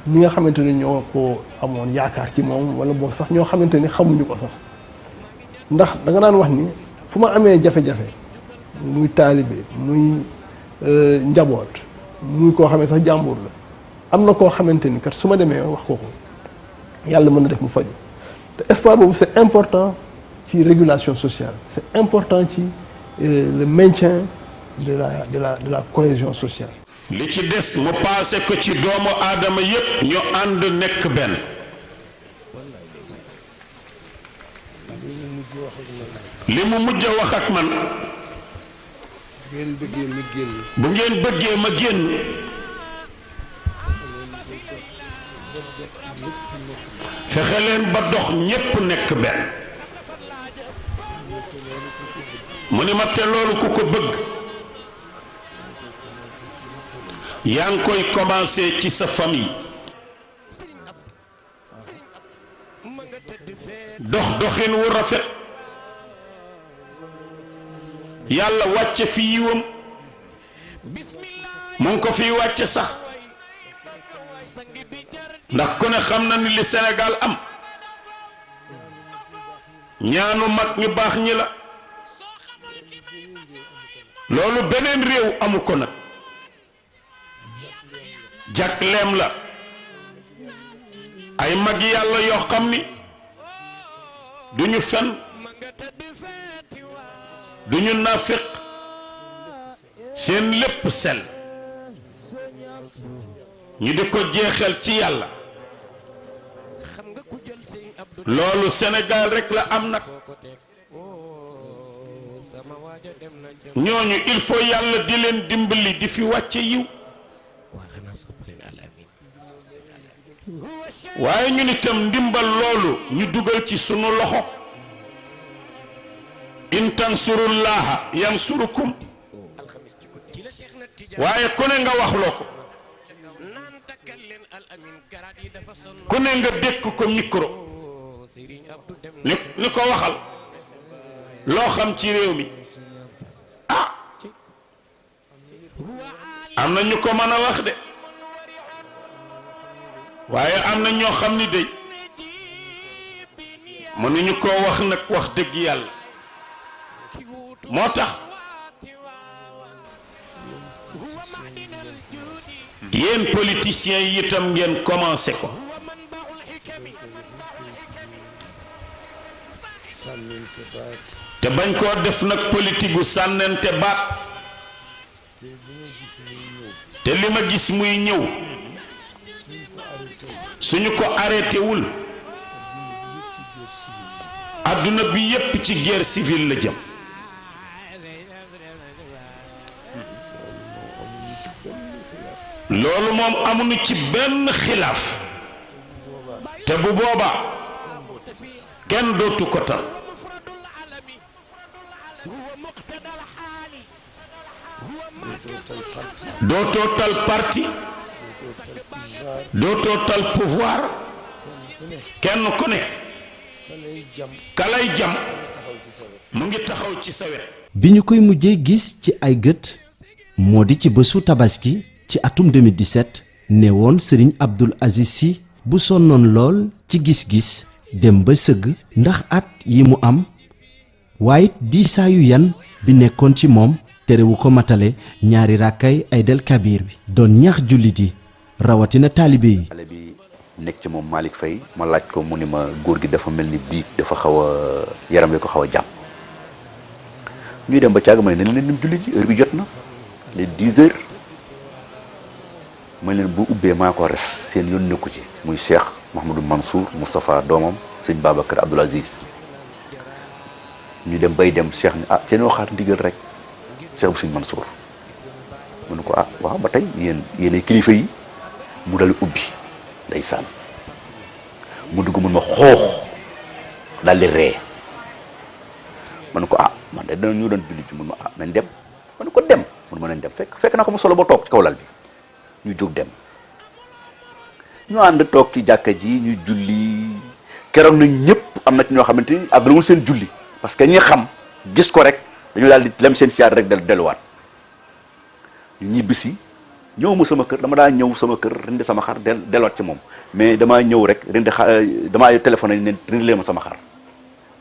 ñi nga xamante ni ñoo ko amoon yaakaar ci moom wala boog sax ñoo xamante ni xamuñu ko sax ndax da nga daan wax ni fu ma amee jafe-jafe muy taalibe muy njaboot muy koo xamee sax jàmbur la am na koo xamante ni kat su ma demee wax ko yàlla mën na def mu faju te espoir boobu c'est important ci régulation sociale c'est important ci le maintien de la cohésion sociale. li ci des mu paase ko ci doomu aadama yépp ñu ànd nekk benn. li mu mujj a wax ak man. bu ngeen bëggee ma génn. fexe leen ba dox ñépp nekk benn. mu ni ma te loolu ku ko bëgg. yaa ngi koy commencé ci sa famille. doxin wu rafet. yàlla wàcce fi yiwam. mu ngi ko fiy wàcce sax. ndax ku ne xam na ni li Sénégal am. ñaanu mag ñu baax ñi la. loolu beneen réew amu ko nag. jàkleem la. ay mag yàlla yoo xam ni duñu fen duñu nafiq seen lépp sel ñu di ko jeexal ci yàlla loolu Sénégal rek la am nag ñooñu il faut yàlla di leen dimbali di fi wàcce yiw waaye ñun itam ndimbal loolu ñu dugal ci sunu loxo in tansurullaha yansurukum waaye ku ne nga wax loo ko ku ne nga dékk ko micro ni ko waxal loo xam ci réew mi ah am na ñu ko mën a wax de waaye am na ñoo xam ni de mënuñu koo wax nag wax dëgg yàlla moo tax yéen politiciens yi itam ngeen commencé ko te bañ koo def nag politique gu sànnante baat te li ma gis muy ñëw suñu ko arrêté wul adduna bi yépp ci guerre civile la jëm loolu moom amuñu ci benn xilaaf te bu boobaa kenn dootu ko tal dootoo tal parti dootoo tal pouvoir kenn ku ne kalay jam mu ngi taxaw ci sa wet bi ñu koy mujjee gis ci ay gët moo di ci bésu tabaski ci atum 2017 ne woon Serigne Abdoul Aziz Sy bu sonnoon lool ci gis-gis dem ba sëgg ndax at yi mu am waaye diisaayu yan bi nekkoon ci moom terewu ko matale ñaari rakkay Aydel Kabir bi doon ñaax jullit yi rawatina taalibe yi. xale bi nekk ci moom Malick Faye ma laaj ko mu ni ma góor gi dafa mel ni biig dafa xaw a yaram wi ko xaw a jàpp ñuy dem ba càgg ma ne nañ leen dem julli ji heure bi jot na les 10 heures ma leen bu ubbee maa ko res seen yoon nekku ci muy Cheikh Mouhamadou Mansour Moustapha doomam sëñ Babacar Abdoul Aziz ñu dem bay dem Cheikh ni ah seen waxaat ndigal rek Cheikh bu sëñ Mansour mu ne ko ah waaw ba tey yéenay kilifa yi mu dal ubbi ndeysaan mu dugg mun ma xoox daal di ree ma ne ko ah man de dana ñu doon julli ci mun ma ah nañ dem ma ne ko dem mun ma nañ dem fekk naa ko mu solo ba toog ci kaw lal bi ñu jóg dem ñu ànd toog ci jàkka ji ñu julli keroog nañ ñëpp am na ci ñoo xamante ni àggalewul seen julli parce que ñi xam gis ko rek dañu daal di lem seen siyaar rek delluwaat ñu ñibbisi ñëw ma sama kër dama daa ñëw sama kër rindi sama xar delluwaat ci moom mais damaa ñëw rek damaa téléphoné ne rindi leen ma sama xar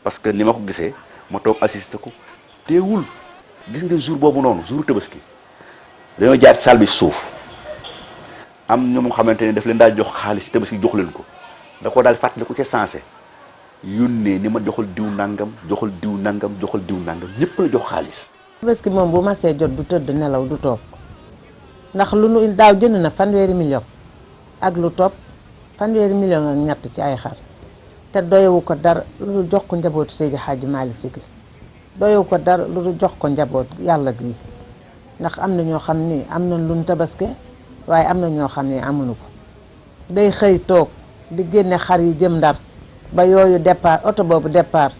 parce que ni ma ko gisee ma toog assisté ko teewul gis nga jour boobu noonu jour Tabaski dañoo jaar ci salle bi suuf am ñoom xamante ne daf leen daal jox xaalis Tabaski jox leen ko da ko daal fàttali ko ca sensé yónnee ni ma joxal diw nangam joxal diw nangam joxal diw nangam ñëpp la jox xaalis. Tabaski moom bu masee jot du tëdd nelaw du toog ndax lu nu daaw jënd na 100 million ak lu topp 100 million ak ñett ci ay xar te doyewu ko dara lu jox ko njabootu Seydi Hadji Malick Sy gi doyewu ko dara lu jox ko njaboot yàlla gi ndax am na ñoo xam ni am nañ luñ tabaske waaye am na ñoo xam ne amuñu ko day xëy toog di génne xar yi jëm Ndar ba yooyu départ oto boobu départ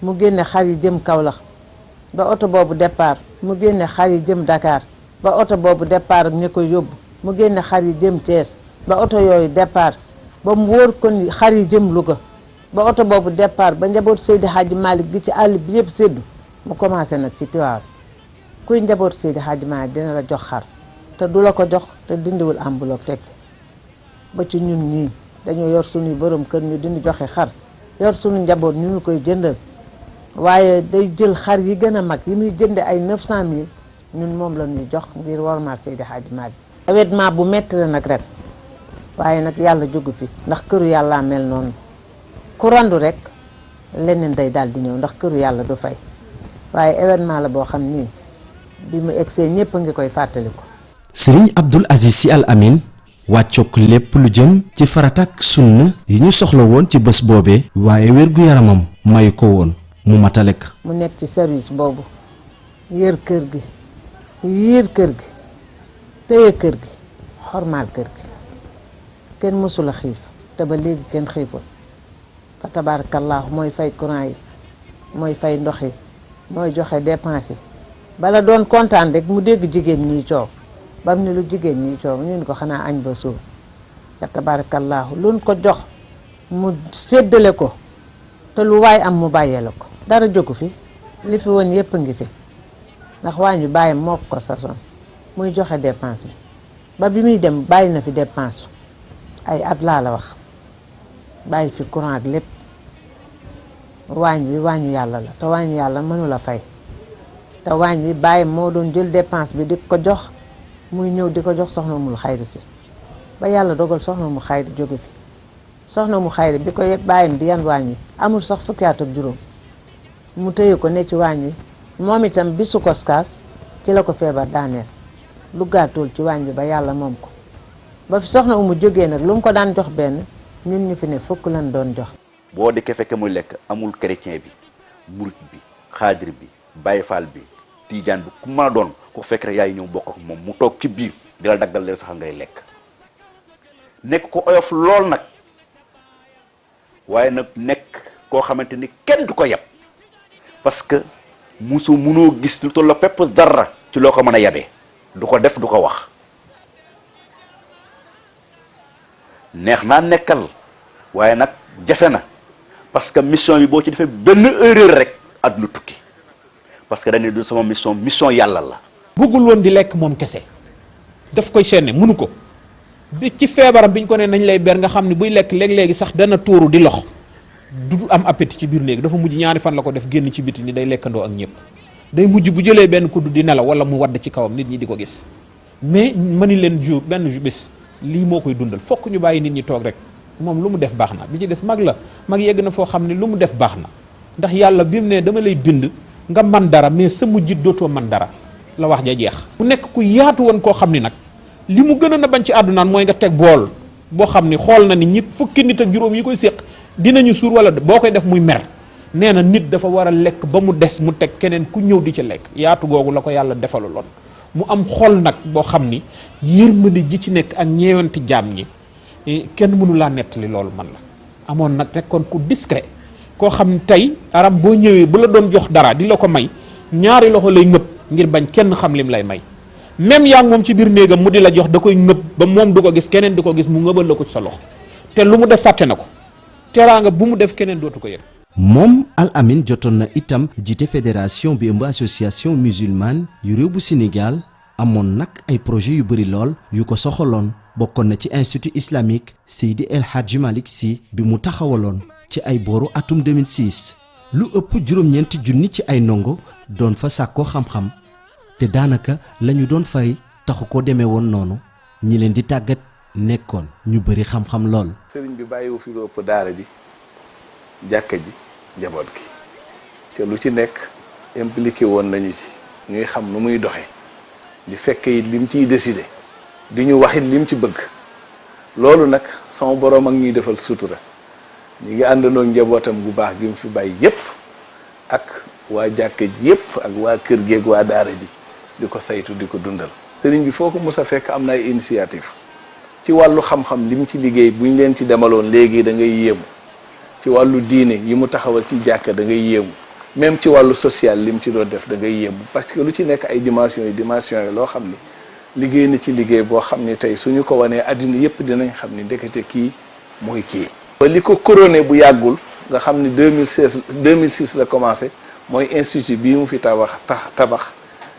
mu génne xar yi jëm Kaolack ba oto boobu départ mu génne xar yi jëm Dakar ba oto boobu départ ak ñi ko yóbbu mu génne xar yi jëm Thiès ba oto yooyu départ ba mu wóor ko ni xar yi jëm Louga ba oto boobu départ ba njaboot Seydi Hadji Malick gi ci àll bi yëpp séddu mu commencé nag ci Tiwaawan kuy njaboot Seydi Hadji Malick dina la jox xar te du la ko jox te dindiwul enveloppe teg ba ci ñun ñii dañoo yor suñuy borom kër ñu dindi joxe xar yor suñu njaboot ñu koy jëndal waaye day jël xar yi gën a mag yi muy jënde ay 900 000 ñun moom la ñuy jox ngir wormaal Seydi Hadji Malick événement bu metti la nag ren waaye nag yàlla jógu fi ndax këru yàlla mel noonu ku randu rek leneen day daal di ñëw ndax këru yàlla du fay waaye événement la boo xam ni bi mu egsee ñëpp a ngi koy fàttaliku. Serigne Abdoul Aziz Sy Al Amine wàccook lépp lu jëm ci faratak sunna yi ñu soxla woon ci bés boobee waaye wér-gu-yaramam mayu ko woon mu matalek mu nekk ci service boobu yër kër gi yiir kër gi téye kër gi xormaal kër gi kenn mësula xiif te ba léegi kenn xiiful fa tabarakallahu mooy fay courant yi mooy fay ndox yi mooy joxe dépense yi bala doon kontaan rek mu dégg jigéen ñiy coow bam ne lu jigéen ñiy coow ñu ko xanaa añ ba suur fa tabarakallahu luñ ko jox mu séddale ko te lu waay am mu bàyyee la ko dara jógu fi li fi woon yépp a ngi fi ndax waañu bàyyam moo ko sason muy joxe dépense bi ba bi muy dem bàyyi na fi dépense ay at laa la wax bàyyi fi courant ak lépp waañ bi waañu yàlla la te waañu yàlla mënu la fay te waañ bi bàyyam moo doon jël dépense bi di ko jox muy ñëw di ko jox soxna mul xayri si ba yàlla dogal soxna mu xayri jóge fi soxna mu xayri bi ko bàyyam di yan waañ wi amul sax fukki at ak juróom mu tëye ko ne ci waañ wi moom itam bisu koskaas ci la ko feebar daaneel lu gàttool ci waañ bi ba yàlla moom ko ba fi soxna umu jógee nag lu mu ko daan jox benn ñun ñu fi ne fukk lan doon jox boo dikkee fekke muy lekk amul chrétien bi murit bi xaadir bi Baye Fall bi Tijaan bi ku mën a doon ku fekk rek yaay ñëw bokk ak moom mu toog ci biir di la daggal leen sax ngay lekk nekk ko oyof lool nag waaye nag nekk koo xamante ni kenn du ko yeb parce que munoo gis lu toll pepp dara ci loo ko mën a yabee du ko def du ko wax neex naa nekkal waaye nag jafe na parce que mission bi boo ci defee benn erreur rek àdduna tukki parce que dañuy du sama mission yàlla la. bëggul woon di lekk moom kese daf koy seene mënu ko bi ci feebaram bi ñu ko ne nañ lay ber nga xam ne buy lekk léeg-léegi sax dana tuuru di lox du am appétit ci biir néeg dafa mujj ñaari fan la ko def génn ci biti ni day lekkandoo ak ñëpp day mujj bu jëlee benn kudd di nelaw wala mu wadd ci kawam nit ñi di ko gis mais mëni leen jour benn bés lii moo koy dundal fokk ñu bàyyi nit ñi toog rek moom lu mu def baax na bi ci des mag la mag yegg na foo xam ne lu mu def baax na ndax yàlla bi mu ne dama lay bind nga man dara mais sa mujjit dootoo man dara la wax ja jeex ku nekk ku yaatu woon koo xam ni nag li mu gënoon a bañ ci àddunaan mooy nga teg bool boo xam ni xool na ni ñi fukki nit ak juróom yi koy séq dinañu suur wala boo koy def muy mer nee na nit dafa war a lekk ba mu des mu teg keneen ku ñëw di ci lekk yaatu googu la ko yàlla defaluloon mu am xol nag boo xam ni yërmande ji ci nekk ak ñeewanti jaam ñi kenn mënu laa nettali loolu man la amoon nag nekkoon ku discret koo xam ne tey aram boo ñëwee bu la doon jox dara di la ko may ñaari loxo lay ngëb ngir bañ kenn xam lim lay may même yaa ngi moom ci biir néegam mu di la jox da koy ngëb ba moom du ko gis keneen di ko gis mu ngëbal la ko ci sa loxo te lu mu def fàtte na ko teraanga bu mu def keneen dootu ko yëg. moom Al Amine jotoon na itam jiite fédération bi ëmb association musulmane yu réew bu Sénégal amoon nag ay projet yu bëri lool yu ko soxaloon bokkoon na ci institut islamique Seydi El Hadji Malick Sy bi mu taxawaloon ci ay booru atum 2006 lu ëpp juróom-ñeenti junni ci ay ndongo doon fa sàkkoo xam-xam te daanaka lañu doon fay taxu ko demee woon noonu ñi leen di tàggat nekkoon ñu bëri xam-xam lool. sëriñ bi bàyyiwu fi lu ëpp daara ji jàkka ji njaboot gi te lu ci nekk impliqué woon nañu ci ñuy xam nu muy doxee di fekk it lim ciy décidé di ñu wax it lim ci bëgg loolu nag sama borom ak ñuy defal sutura ñi ngi àndandoo njabootam gu baax gi mu fi bàyyi yépp ak waa jàkka ji yépp ak waa kër gi ak waa daara ji di ko saytu di ko dundal sëriñ bi foo ko mës a fekk am na ay initiative ci wàllu xam-xam li mu ci liggéey bu ñu leen ci demaloon léegi da ngay yéemu ci wàllu diine yi mu taxawal ci jàkka da ngay yéemu même ci wàllu social li mu ci doon def da ngay yéemu parce que lu ci nekk ay dimensions yi loo xam ni liggéey na ci liggéey boo xam ni tey suñu ko wanee àddina yépp dinañ xam ni ndekete kii mooy kii. ba li ko couronné bu yàggul nga xam ni 2006 la commencé mooy institut bii mu fi tabax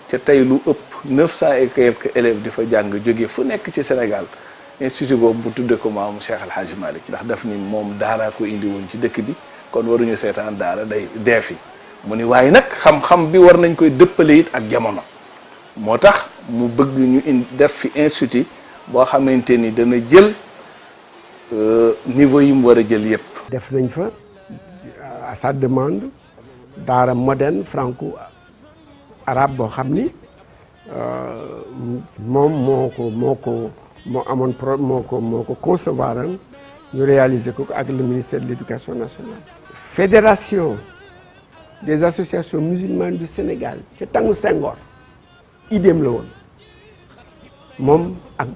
ca tey lu ëpp 900 et quelques élèves di fa jàng jóge fu nekk ci Sénégal. institut boobu bu tudde ko maamu Cheikh El Hadji Malick ndax daf ni moom daaraa ko indi woon ci dëkk bi kon waruñu seetaan daara day dee fi mu ni waaye nag xam-xam bi war nañ koy dëppale it ak jamono moo tax mu bëgg ñu def fi institut boo xamante ni dana jël niveau yi mu war a jël yépp def nañ fa à sa demande daara moderne franco arabe boo xam ni moom moo moo amoon moo ko concevoir ñu réaliser ko ak le ministère de l'éducation nationale. Fédération des associations musulmanes du Sénégal ca tàngu Senghor idéem la woon moom ak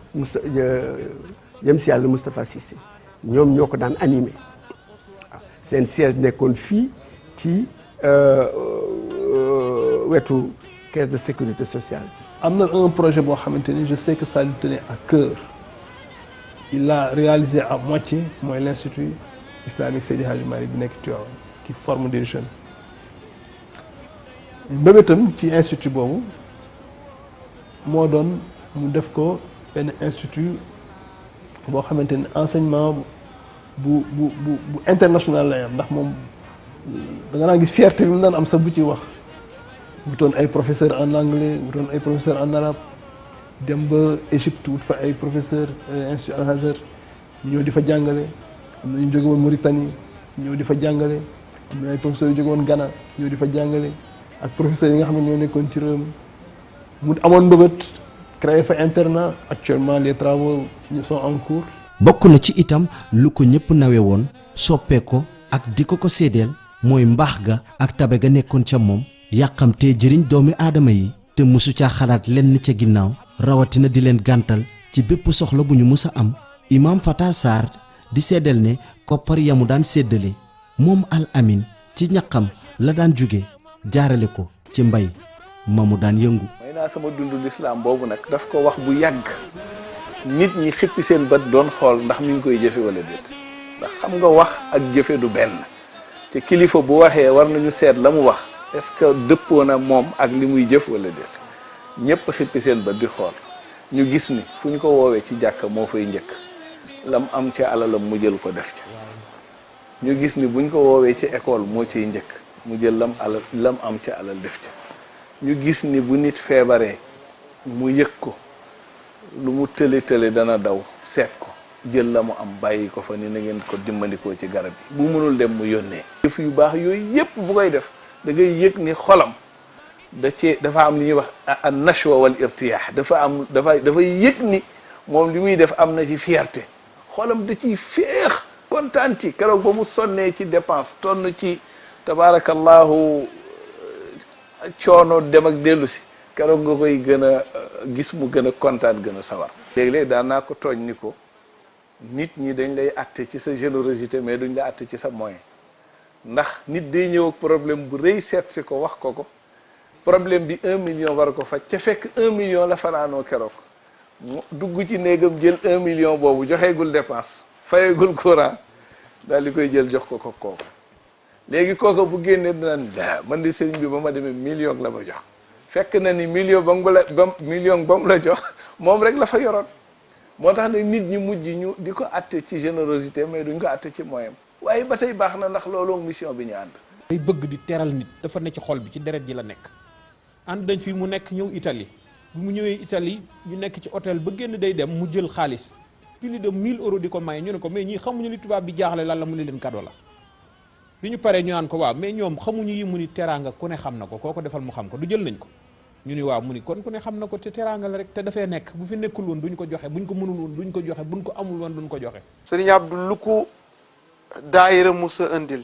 jëm si yàlla Moustapha Cissé ñoom ñoo ko daan animé waaw seen siège nekkoon fii ci wetu caisse de sécurité sociale. am na un projet boo xamante ni je sais que ça lui tenait à cœur il l'a réalisé à moitié mooy l'institut islamique Seydi Hadji Malick bi nekk Tivaouane qui forme des jeunes mbébétam ci institut boobu moo doon mu def ko benn institut boo xamante ni enseignement bu international lay am ndax moom da nga naan gis fierté bi mu daan am sax bu ci wax wutoon ay professeur en anglais wutoon ay professeur en arabe dem ba Égypte wut fa ay professeur institut Al Azhar ñëw di fa jàngale am na ñu jóge woon Mauritanie ñëw di fa jàngale am na ay professeurs yu jóge woon Ghana ñëw di fa jàngale ak professeurs yi nga xam ne ñoo nekkoon ci réew mu amoon mbëbët créé fa internat actuellement les travaux sont en cours. bokk na ci itam lu ko ñëpp nawe woon soppee ko ak di ko séedeel mooy mbaax ga ak tabe ga nekkoon ca moom yàqamtee jëriñ doomi aadama yi te musu caa xalaat lenn ca ginnaaw rawatina di leen gàntal ci bépp soxla bu ñu mus a am. Imam Fata Sarr di séddeel ne koppar yamu daan séddale moom Al Amine ci ñaqam la daan jóge jaarale ko ci mbay ma mu daan yëngu. may naa sama dundu lislaam boobu nag daf ko wax bu yàgg nit ñi xippi seen bët doon xool ndax mi ngi koy jëfe wala déet ndax xam nga wax ak jëfe du benn te kilifa bu waxee war nañu seet la mu wax est-ce que dëppoo na moom ak li muy jëf wala déet ñëpp xippi seen bët di xool ñu gis ni fu ñu ko woowee ci jàkka moo fay njëkk lam am ci alalam mu jël ko def ca ñu gis ni buñ ko woowee ci école moo ciy njëkk mu jël lam am ci alal def ca ñu gis ni bu nit feebaree mu yëg ko lu mu tële dana daw seet ko jël la mu am bàyyi ko fa ni na ngeen ko dimbandikoo ci garab yi bu mënul dem mu yónnee jëf yu baax yooyu yépp bu koy def da ngay yëg ni xolam dafa am li ñuy wax an nashwa wal irtiyaax dafa yëg ni moom li muy def am na ci fierté xolam da ciy féex kontaan ci keroog ba mu sonnee ci dépense tonn ci tabaarakallahu coono dem ak dellu si keroog nga koy gën a gis mu gën a kontaan gën a sawar léeg-léeg daan naa ko tooñ ni ko nit ñi dañ lay atte ci sa générosité mais duñ la atte ci sa moyen ndax nit day ñëw ak problème bu rëy seet si ko wax ko problème bi 1 million war ko faj ca fekk 1 million la fanaanoo keroog mu dugg ci néegam jël 1 million boobu joxeegul dépense fayegul courant daal di koy jël jox ko kooku léegi kooku bu génnee dinaan man di sëriñ bi ba ma demee million la ma jox fekk na ni million ba mu la jox moom rek la fa yoroon moo tax nag nit ñi mujj ñu di ko atte ci générosité mais duñ ko atte ci moyen waaye ba tey baax na ndax looloo mission bi ñu ànd. day bëgg di teral nit dafa ne ci xol bi ci deret ji la nekk ànd dañ fi mu nekk ñëw Italie bu mu ñëwee Italie ñu nekk ci hôtel ba génn day dem mu jël xaalis plus de 1000 euros di ko maye ñu ne ko mais ñii xamuñu li tubaab bi jaaxle lan la mu ne leen cadeau la bi ñu paree ñu naan ko waaw mais ñoom xamuñu yi mu ni teraanga ku ne xam na ko koo ko defal mu xam ko du jël nañ ko ñu ni waaw mu ni kon ku ne xam na ko te teraanga la rek te dafay nekk bu fi nekkul woon duñ ko joxe buñ ko mënul woon duñ ko joxe buñ ko amul woon duñ ko joxe. Sëriñ Abdou lu ko daayira musa indil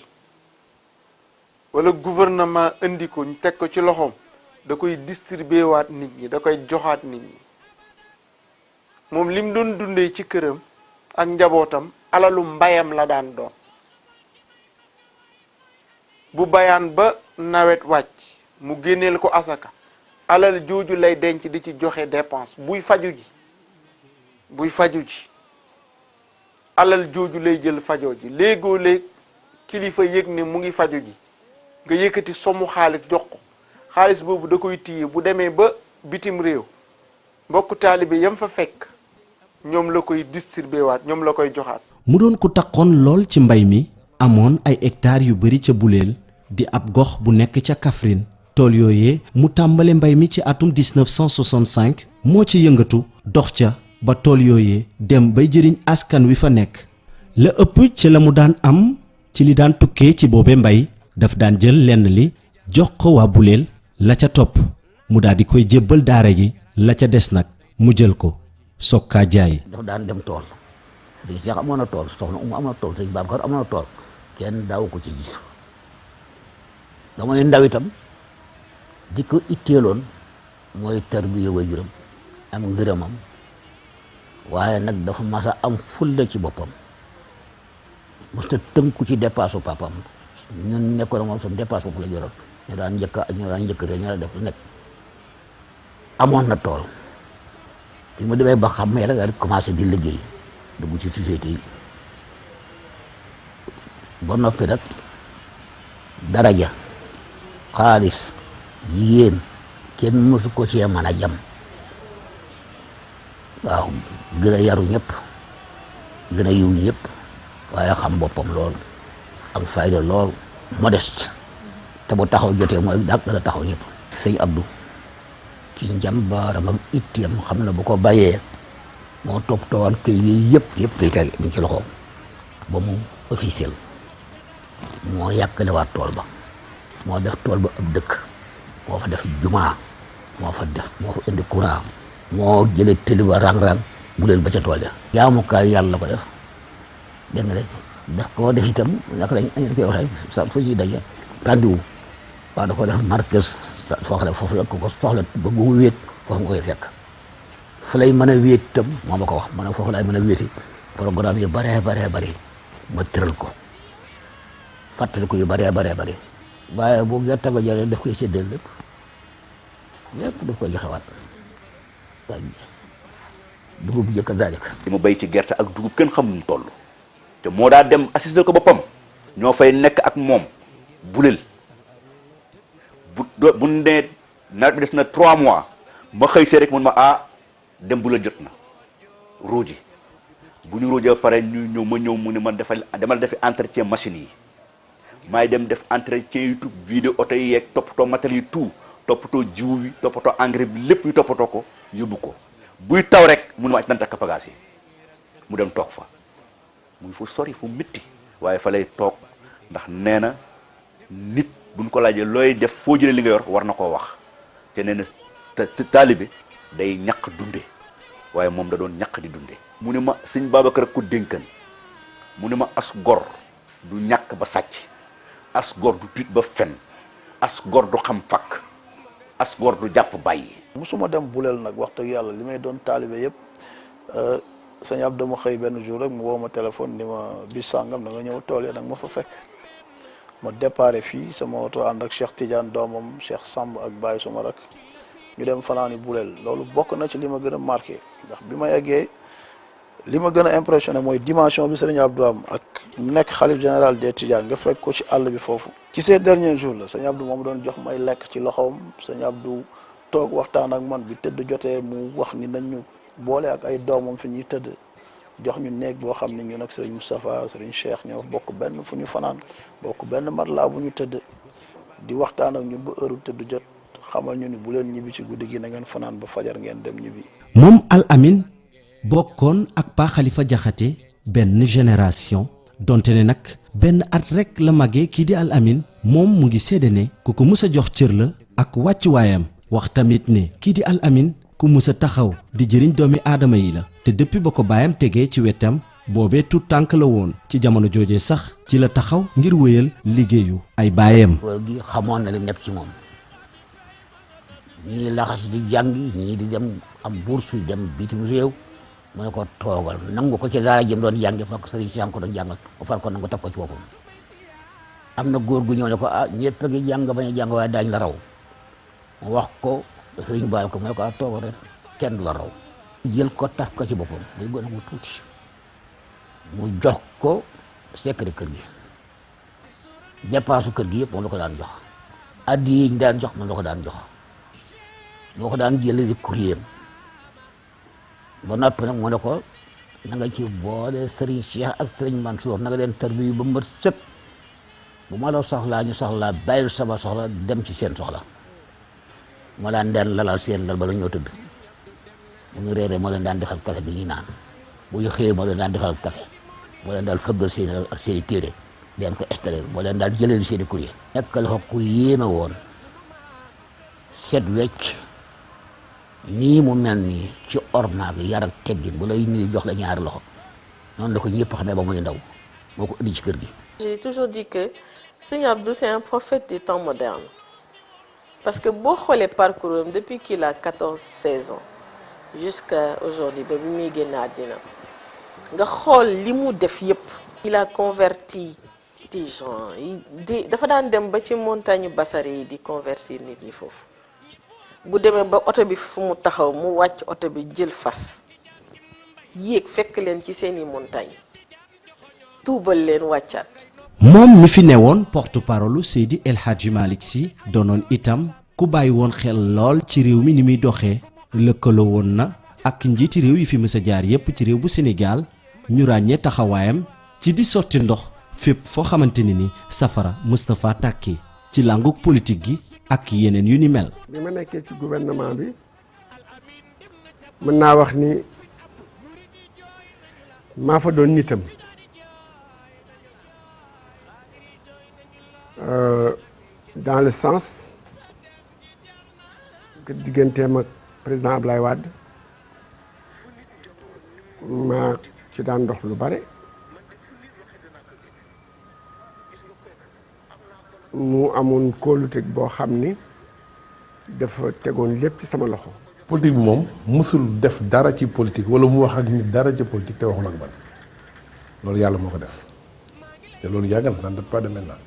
wala gouvernement indi ko ñu teg ko ci loxoom da koy distribuer waat nit ñi da koy joxaat nit ñi moom lim doon dundee ci këram ak njabootam alalu mbayam la daan doon bu bayaan ba nawet wàcc mu génneel ko asaka alal jooju lay denc di ci joxe dépense buy faju ji alal jooju lay jël fajoo ji léegoo léeg kilifa yëg ne mu ngi faju ji nga yëkkati somu xaalis jox ko xaalis boobu da koy téye bu demee ba bitim réew mbokku taalibe yam fa fekk ñoom la koy distribuer waat ñoom la koy joxaat. mu doon ko takkoon lool ci mbay mi amoon ay hectares yu bari ca Buleel di ab gox bu nekk ca Kaffrine tool yooyee mu tàmbale mbay mi ci atum 1965 moo ci yëngatu dox ca ba tool yooyee dem bay jëriñ askan wi fa nekk la ëpp ci la mu daan am ci li daan tukkee ci boobe mbay daf daan jël lenn li jox ko waa Buleel la ca topp mu daal di koy jébbal daara ji la ca des nag mu jël ko soog kaa jaay. dafa daan dem tool sëñ Cheikh amoon na tool soxna Umu amoon na tool sëñ Babacar amoon na tool kenn daaw ko ci gis damay ndaw itam di ko itteeloon mooy tarbiya waajuram am ngërëmam waaye nag dafa mas a am fulla ci boppam mos ta tënku ci dépasse papam ñun nekkoon moom suñu dépasse bopp la joroon ñu daan njëkkate ñu daan def lu nekk amoon na tool bi mu demee ba xam mais rek daal di commencé di liggéey dugg ci société yi ba noppi nag daraja xaalis jigéen kenn mësu ko cee mën a jam waaw gën a yaru ñëpp gën a yiw ñëpp waaye xam boppam lool ak fayda lool modeste te bu taxaw jotee mooy daa gën a taxaw ñëpp. sëñ Abdou ci njàmbaaram ak itteem xam na bu ko bàyyee moo toppatoo woon kay yi yëpp kay tey dañ ci loxoom ba mu officiel moo yàkkalewaat tool ba moo def tool ba ab dëkk moo fa def jumaa moo fa indi courant moo jëlee tëli ba rang-rang bu leen ba ca tool ya jaamukaay yàlla ko def dégg nga de daf koo def itam naka lañ koy waxee sa fu ñuy daje rendez-vous waaw da ko def marqués foo xam ne foofu la ko soxla ba bu wéet foofu nga koy fekk fu lay mën a wéet itam moo ma ko wax ma ne foofu laay mën a wéeti programme yu baree ma tëral ko fàttali ko yu baree waaye bu gerte ba jëlee daf koy séddale lépp daf koy joxewaat dugub jëkk daalika li mu béy ci gerte ak dugub kenn xam nu mu toll te moo daa dem assister ko boppam ñoo fay nekk ak moom bulel bu nee nawet bi des na 3 mois ma xëy see rek mun ma dem bulel jot na ruuji bu ñu ruujee ba pare ñu ñëw ma ñëw mu ne man demal defi entretien machine yi maay dem def entretien yi tout vidéo oto yi yeeg toppatoo matériel yi tout toppatoo jiwu bi toppatoo engrais bi lépp yu toppatoo ko yóbbu ko buy taw rek mun ma nan takk bagage yi mu dem toog fa muy fu sori fu métti waaye fa lay toog ndax nee na nit buñ ko laajee looy def foo jëlee li nga yor war na koo wax te nee na taalibe day ñaq dunde waaye moom da doon ñaq di dunde mu ne ma sëñ Babacar ko dénkan mu ne ma as gor du ñàkk ba sàcc as gor du tiit ba fen as gor du xam fakk as gor du jàpp bàyyi. musuma dem buleel nag wax dëgg yàlla li may doon taalibe yëpp sëñ Abdou dama xëy benn jour rek mu woo ma téléphone ni ma bis sàngam da nga ñëw tool yi nag ma fa fekk ma déparé fii sama oto ànd ak Cheikh Tidiane doomam Cheikh Samb ak Baye suma rak ñu dem fanaani buleel loolu bokk na ci li ma gën a marqué ndax bi ma yeggee li ma gën a impressionné mooy dimension bi sëñ Abdou am ak mu nekk xalif général des Tidiane nga fekk ko ci àll bi foofu. ci ces derniers jours la sëñ Abdou moom doon jox may lekk ci loxoom sëñ Abdou toog waxtaan ak man bi tëdd jotee mu wax ni nañ ñu boole ak ay doomam fi ñuy tëdd jox ñu néeg boo xam ne ñun ak sëriñ Moustapha sëriñ Cheikh ñoo bokk benn fu ñu fanaan bokk benn matelas bu ñu tëdd di waxtaan ak ñun ba heure tëdd jot xamal ñu ni bu leen ñibbi ci guddi gi na ngeen fanaan ba fajar ngeen dem ñibbi. moom Al Amine bokkoon ak Pa Khalifa Diakhaté benn génération donte ne nag benn at rek la màggee kii di Al Amine moom mu ngi seede ne ku ko mus a jox cër la ak wàccuwaayam wax tamit ne kii di Al Amine ku mus a taxaw di jëriñ doomi aadama yi la te depuis ba ko baayam tegee ci wetam boobee tout tànk la woon ci jamono joojee sax ci la taxaw ngir wéyal liggéeyu ay baayam. góor gi xamoon na li nekk ci moom ñii laxas di jàngi ñii di dem am bourse dem bitim réew mu ne ko toogal nangu ko ci daara jëm doon jàngi fekk sëriñ si am ko doon jàngal ba far ko nangu teg ko ci boppam am na góor gu ñëw ne ko ñëpp a ngi jàng bañ a jàng waaye daañ la raw mu wax ko sëriñ baal ko mu ne ko toogal rek kenn du la raw jël ko taf ko ci boppam muy gën a mu tuuti mu jox ko secret kër gi dépense kër gi yëpp moom la ko daan jox addi yi ñu daan jox moom la ko daan jox moo ko daan jëlee di courrier ba noppi nag mu ne ko na nga ci boole Serigne Cheikh ak Serigne Mansour na nga leen tarbiyu ba mat sëkk bu ma la soxlaa ñu soxlaa bàyyil sama soxla dem ci seen soxla moo daan daan lalal seen lal ba la ñoo tëdd bu ñu réeree moo leen daan defal café bi ñuy naan bu ñu xëyee moo leen daan defal café moo leen daal fëggal seen lal ak seen i téere leen ko installé moo leen daal jëlee seen i courrier nekk la ko ku yéeme woon set wecc nii mu mel nii ci ormaag yar ak teggin bu lay nuyu jox la ñaari loxo noonu la ko ñëpp xamee ba muy ndaw moo ko indi ci kër gi. J'ai toujours dit que Serigne Abdou c'est un prophète des temps modernes parce que boo xoolee parcours am depuis qu'il a 14-16 ans jusqu'à aujourd'hui ba bi muy génn àddina nga xool li mu def yëpp. Il a converti des gens dafa daan dem ba ci montagne Basare yi di convertir nit ñi foofu bu demee ba oto bi fu mu taxaw mu wàcc oto bi jël fas yéeg fekk leen ci seeni montagne tuubal leen wàccaat. moom mi fi newoon porte-parole Seydi El Hadji Malick Sy doonoon itam ku bàyyi woon xel lool ci réew mi ni muy doxee lëkkaloo woon na ak njiiti réew yi fi mës a jaar yépp ci réew bu Sénégal ñu ràññee taxawaayam ci di sotti ndox fépp foo xamante ni safara Moustapha tàkki ci làngug politique gi ak yeneen yu ni mel. bi ma nekkee ci gouvernement bi mën naa wax ni maa fa doon nitam dans le sens que digganteem ak président Ablaye Wade maa ci daan dox lu bare mu amoon kóolute boo xam ni dafa tegoon lépp ci sama loxo. politique bi moom musul def dara ci politique wala mu wax ak nit dara ci politique te waxul ak man loolu yàlla moo ko def te loolu yàgg na ça ne date pas de maintenant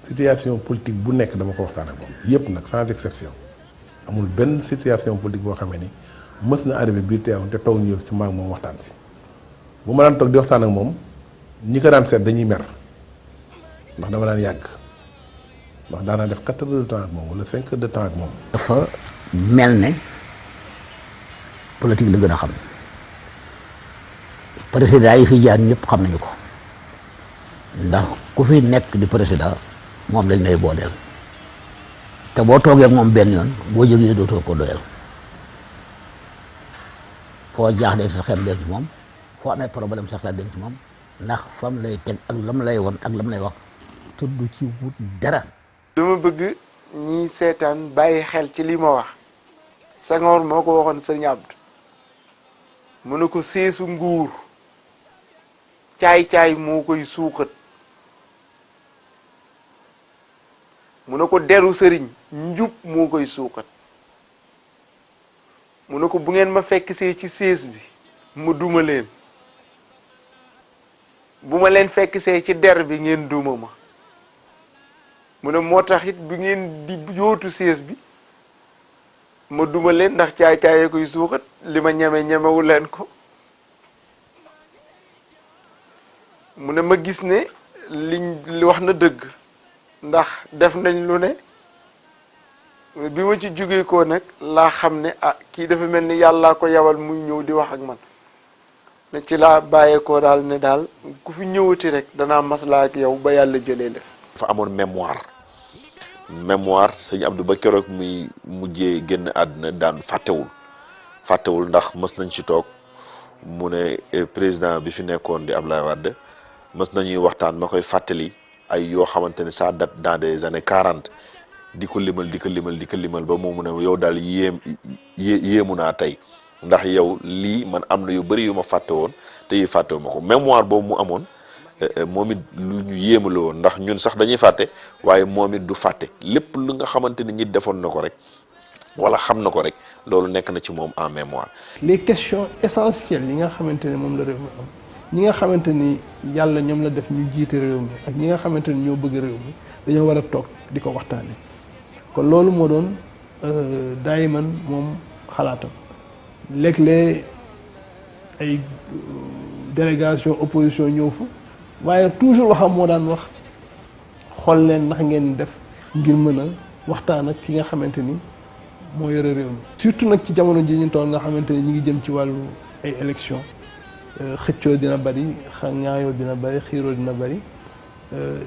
situation politique bu nekk dama ko waxtaan ak moom yëpp nag sans exception amul benn situation politique boo xamee ni mës na arrivé biir teewoon te toog ñu ci maag moom waxtaan si bu ma daan toog di waxtaan ak moom ñi ko daan seet dañuy mer ndax dama daan yàgg ndax daanaa def 4 heures de temps ak moom wala 5 heures de temps ak moom. dafa mel ne politique la gën a xam président yi fi jaar ñëpp xam nañu ko ndax ku fi nekk di président moom lañ lay booleel te boo toogee ak moom benn yoon boo jógee dootoo ko doyal foo jaaxlee sa xel dem ci moom foo amee problème sa xel dem ci moom ndax fam lay teg ak lam lay won ak lam lay wax tudd ci wut dara. dama bëgg ñiy seetaan bàyyi xel ci li ma wax Senghor moo ko waxoon Serigne Abdou mu ne ko seesu nguur caay-caay moo koy suuxat mu ne ko deru sëriñ njub moo koy suuxat mu ne ko bu ngeen ma fekk see ci sees bi mu duma leen bu ma leen fekk see ci der bi ngeen duma ma mu ne moo tax it bu ngeen di yóotu sees bi ma duma leen ndax caay-caay koy suuxat li ma ñemewu leen ko mu ne ma gis ne li wax na dëgg ndax def nañ lu ne bi ma ci jógee ko nag laa xam ne ah kii dafa mel ni yàllaa ko yawal muy ñëw di wax ak man ne ci laa bàyyeekoo daal ne daal ku fi ñëwati rek danaa maslaa ak yow ba yàlla jëlee la. dafa amoon mémoire sëñ Abdou ba keroog muy mujjee génn àdduna daan fàttewul ndax mës nañ ci toog mu ne président bi fi nekkoon di Ablaye Wade mës nañuy waxtaan ma koy fàttali ay yoo xamante ne ça date dans des années 40 di ko limal ba mu ne yow daal yéemu naa tey ndax yow lii man am na yu bëri yu ma fàtte woon te yi fàttewu ma ko mémoire boobu mu amoon moom it lu ñu yéema la woon ndax ñun sax dañuy fàtte waaye moom it du fàtte lépp lu nga xamante ni nit defoon na ko rek wala xam na ko rek loolu nekk na ci moom en mémoire. les questions essentielles yi nga xamante ne moom la réew mi am ñi nga xamante ni yàlla ñoom la def ñu jiite réew mi ak ñi nga xamante ni ñoo bëgg réew mi dañoo war a toog di ko waxtaane kon loolu moo doon daayiman moom xalaatam léeg-léeg ay délégation opposition ñëw fa waaye toujours waxam moo daan wax xool leen ndax ngeen def ngir mën a waxtaan ak ki nga xamante ni moo yore réew mi surtout nag ci jamono ji ñu toll nga xamante ni ñi ngi jëm ci wàllu ay élection xëccoo dina bari ñaayoo dina bari xiiroo dina bari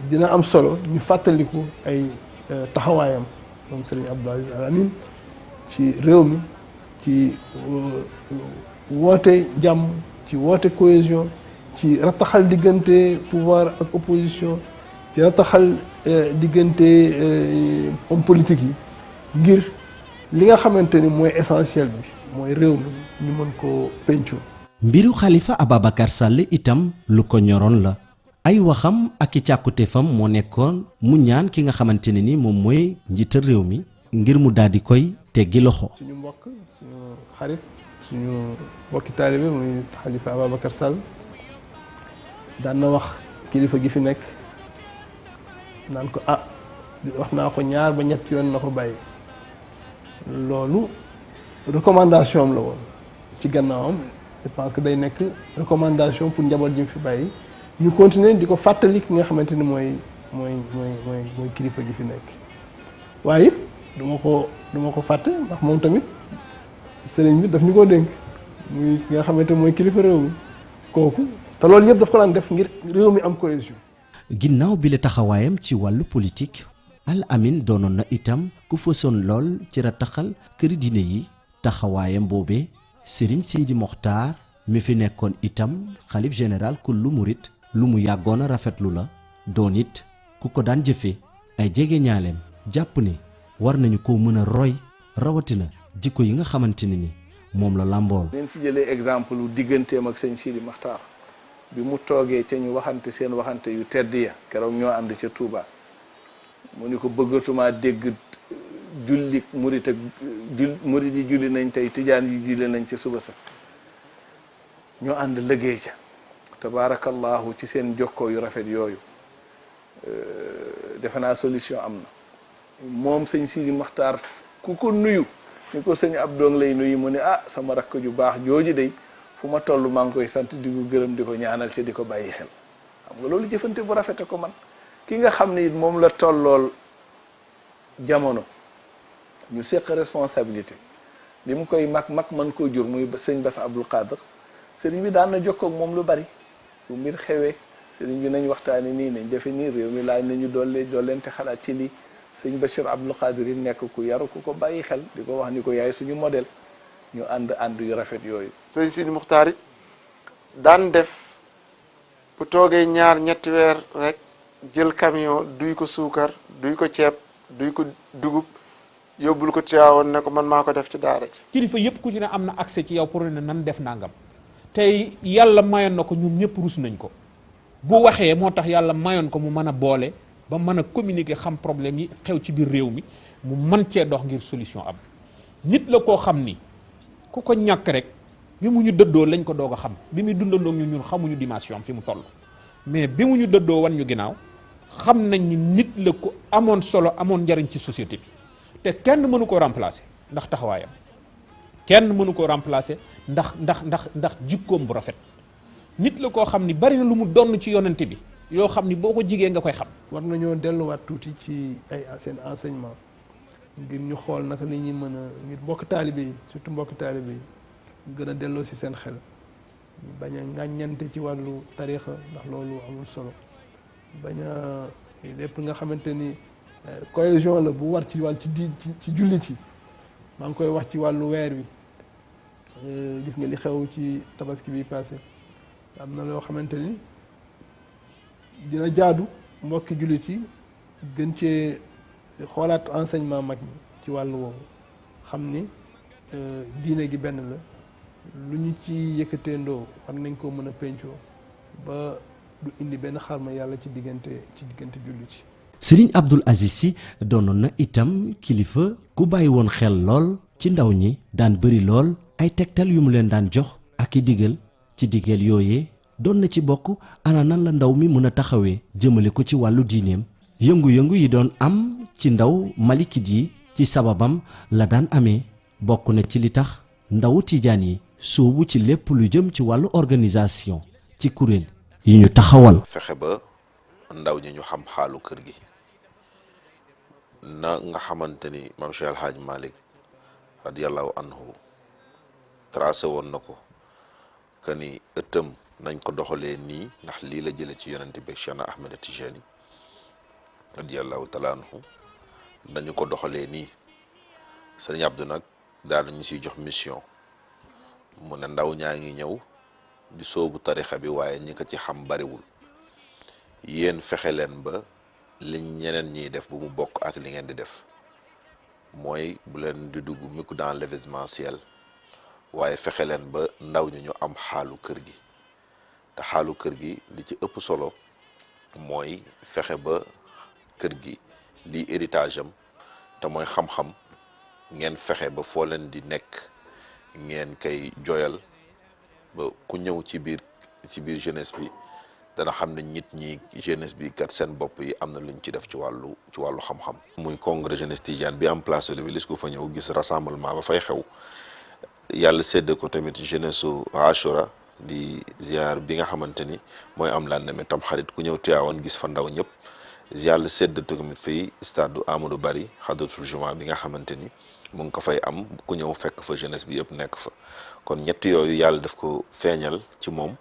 dina am solo ñu fàttaliku ay taxawaayam moom Serigne Abdou Aziz Al Amine ci réew mi ci woote jàmm ci woote cohésion ci rataxal diggante pouvoir ak opposition ci rataxal diggante homme politique yi ngir li nga xamante ni mooy essentiel bi mooy réew mi ñu mën koo pencoo. mbiru Khalifa Ababacar Sall itam lu ko ñoroon la ay waxam ak i càkkutéefam moo nekkoon mu ñaan ki nga xamante ne ni moom mooy njiital réew mi ngir mu daal di koy teggi loxo. suñu mbokk suñu xarit suñu mbokki taalibe muy Khalifa Ababacar Sall daan na wax kilifa gi fi nekk naan ko wax naa ko ñaar ba ñett yoon na ko bàyyi loolu recommandation am la woon ci gannaawam je pense que day nekk recommandation pour njaboot ji fi bàyyi ñu continuer di ko fàttali ki nga xamante ni mooy kilifa gi fi nekk waaye it du ma ko fàtte ndax moom tamit sëriñ bi daf ñu ko dénk muy ki nga xamante mooy kilifa réew mi kooku te loolu yëpp daf ko daan def ngir réew mi am cohésion. ginnaaw bi la taxawaayam ci wàllu politique Al Amine doonoon na itam ku fësoon lool ci rataxal këri diine yi taxawaayam boobee Serigne Sidi Mokhtar mi fi nekkoon itam xalif général kullu murit lu mu yàggoon a rafetlu la doon it ku ko daan jëfee ay jege ñaaleem jàpp ne war nañu ko mën a roy rawatina jikko yi nga xamante ne ni moom la làmbool. leen ci jëlee exemple lu digganteem ak sëñ Sidi Mokhtar bi mu toogee ca ñu waxante seen waxante yu tedd ya keroog ñoo ànd ca Touba mu ni ko bëggatuma dégg julli murit ak murit yi julli nañ tey tijaan yi julli nañ ca suba sa ñoo ànd liggéey ca tabaarakallahu ci seen jokkoo yu rafet yooyu defe naa solution am na moom sëñ Sidi Mokhtar ku ko nuyu ni ko sëñ Abdou ngi lay nuyu mu ne sama rakk ju baax jooju day fu ma toll maa ngi koy sant di ko gërëm di ko ñaanal ca di ko bàyyi xel xam nga loolu jëfante bu rafete ko man ki nga xam ne it moom la tollool jamono ñu seq responsabilité li mu koy mag mën koo jur muy sëñ Bass Abdou Khadre sëriñ bi daan na jokkoo ak moom lu bari bu mbir xewee sëriñ bi nañ waxtaane nii nañ defe nii réew mi laaj nañu dooleente xalaat ci lii sëñ Bachir Abdou Khadre yi nekk ku yaru ku ko bàyyi xel di ko wax ni ko yaay suñu modèle ñu ànd yu rafet yooyu. sëñ Sidi Mokhtar it daan def bu toogee ñaar ñetti weer rek jël camion duy ko suukar duy ko ceeb duy ko dugub yóbbul ko Tiwaawoon ne ko man maa ko def ci daara ji. kilifa yëpp ku ci ne am na accès ci yow pour ne nan def nangam tey yàlla mayoon na ko ñun ñëpp rus nañ ko bu waxee moo tax yàlla mayoon ko mu mën a boole ba mën a communiquer xam problème yi xew ci biir réew mi mu mën cee dox ngir solution am nit la koo xam ni ku ko ñàkk rek bi mu ñu dëddoo lañ ko doog a xam bi muy dundandoo ñun xamuñu dimension am fi mu toll mais bi mu ñu dëddoo wan ñu ginnaaw xam nañ ni nit la ko amoon solo amoon njariñ ci société bi te kenn mënu ko remplacer ndax taxawaayam kenn mënu ko remplacer ndax jikkoom bu rafet nit la koo xam ni bari na lu mu donn ci yonente bi yoo xam ni boo ko jigee nga koy xam. war nañoo delluwaat tuuti ci ay seen enseignement ngir ñu xool naka la ñuy mën a ngir mbokk taalibe yi surtout mbokk taalibe yi gën a delloo si seen xel ñu bañ a ŋàññante ci wàllu tarixa ndax loolu amul solo bañ a lépp nga xamante ni cohésion la bu war ci wàll ci jullit yi maa ngi koy wax ci wàllu weer wi gis nga li xew ci tabaski bi passé am na loo xamante ni dina jaadu mbokki jullit yi gën cee xoolaat enseignement mag ñi ci wàllu woowu xam ni diine gi benn la lu ñu ci yëkkateendoo war nañ koo mën a pencoo ba du indi benn xarma yàlla ci diggante jullit yi. Serigne Abdoul Aziz Sy doonoon na itam kilifa ku bàyyi woon xel lool ci ndaw ñi daan bëri lool ay tegtal yu mu leen daan jox ak i digal ci digal yooyee doon na ci bokk ana nan la ndaw mi mën a taxawee jëmale ko ci wàllu diineem yëngu-yëngu yi doon am ci ndaw malikit yi ci sababam la daan amee bokk na ci li tax ndawu tijaan yi soobu ci lépp lu jëm ci wàllu organisation ci kuréel yi ñu taxawal. fexe ba ndaw ñi ñu xam xaalu kër gi na nga xamante ni maam Cheikh El Hadj Malick radiyallahu anhu tracé woon na ko que ni ëttam nañ ko doxalee nii ndax lii la jële ci yonente bi Cheikh Ahmed Tijani radiyallahu taala anhu nañu ko doxalee nii sëriñ Abdou nag daal nañu siy jox mission mu ne ndaw ñaa ngi ñëw di soobu tarixa bi waaye ñi ko ci xam bariwul yéen fexe leen ba li ñeneen ñiy def bu mu bokk ak li ngeen di def mooy bu leen di dugg mukk dans l'événementiel waaye fexe leen ba ndaw ñi ñu am xaalu kër gi te xaalu kër gi li ci ëpp solo mooy fexe ba kër gi lii héritage am te mooy xam-xam ngeen fexe ba foo leen di nekk ngeen koy joyal ba ku ñëw ci biir jeunesse bi dana xam ne nit ñi jeunesse bi kat seen bopp yi am na luñ ci def ci wàllu xam-xam. muy congrès jeunesse tidiane bi am place de l'Obélisque ku fa ñëw gis rassemblement ba fay xew yàlla sédd ko tamit jeunesse su Ashura di ziar bi nga xamante ni mooy am lendemain tam xarit ku ñëw Tivaouane gis fa ndaw ñëpp yàlla sédd tamit fii stade Amadou Barry Hadratul Juma bi nga xamante ni mu ngi ko fay am ku ñëw fekk fa jeunesse bi yëpp nekk fa kon ñett yooyu yàlla daf ko feeñal ci moom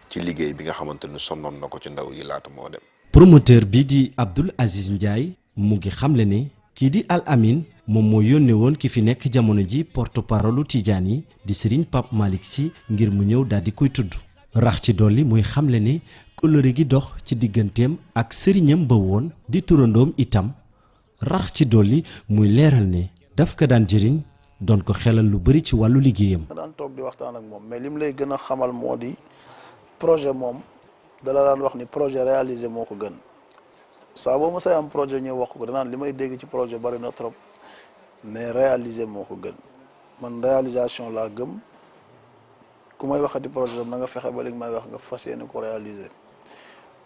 ci liggéey bi nga xamante ni sonnoon na ko ci ndaw yi laata moo dem. promoteur bi di Abdoul Aziz Ndiaye mu ngi xamle ne kii di Al Amine moom moo yónnee woon ki fi nekk jamono ji porte-parole Tijaan yi di Serigne Pape Malick Sy ngir mu ñëw daal di koy tudd rax ci dolli muy xamle ne kóllëre gi dox ci digganteem ak sëriñam ba woon di turandoom itam rax ci dolli muy leeral ne daf ko daan jëriñ doon ko xelal lu bari ci wàllu liggéeyam. daan toog di waxtaan ak moom mais lim lay gën a xamal moo di projet moom dala daan wax ni projet réalisé moo ko gën saa boo mësay am projet ñëw wax ko danaan li may dégg ci projet bari na trop mais réalisé moo ko gën man réalisation laa gëm ku may waxati projet am na nga fexe ba li may wax nga fas yéene ko réaliser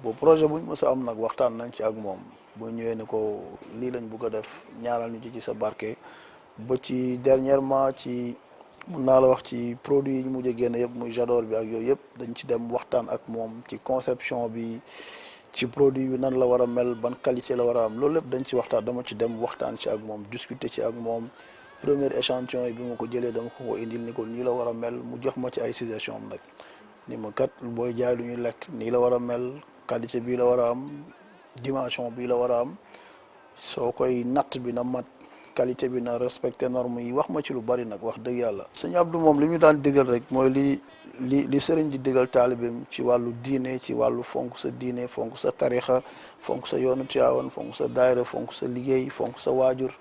bu projet buñ mës a am nag waxtaan nañ ci ak moom bu ñëwee ne ko lii lañ bugg a def ñaanal ñu ci sa barke ba ci dernièrement ci mun naa la wax ci produit yi ñu mujj a génne yëpp muy Jador bi ak yooyu yëpp dañ ci dem waxtaan ak moom ci conception bi ci produit bi nan la war a mel ban qualité la war a am loolu lépp dañ ci waxtaan dama ci dem waxtaan ci ak moom discuter ci ak moom premier échantillon yi bi ma ko jëlee dama ko indil ni ko nii la war a mel mu jox ma ci ay suggestion am nag ni ma kat booy jaay lu ñuy lekk nii la war a mel qualité bii la war a am dimension bii la war a am soo koy natt bi na mat qualité bi na respecté normes yi wax ma ci lu bari nag wax dëgg yàlla. sëñ Abdou moom li ñu daan digal rek mooy li sëriñ di digal taalibeem ci wàllu diine ci wàllu fonk sa diine fonk sa tarixa fonk sa yoonu Tiwaawan fonk sa daayira fonk sa liggéey fonk sa waajur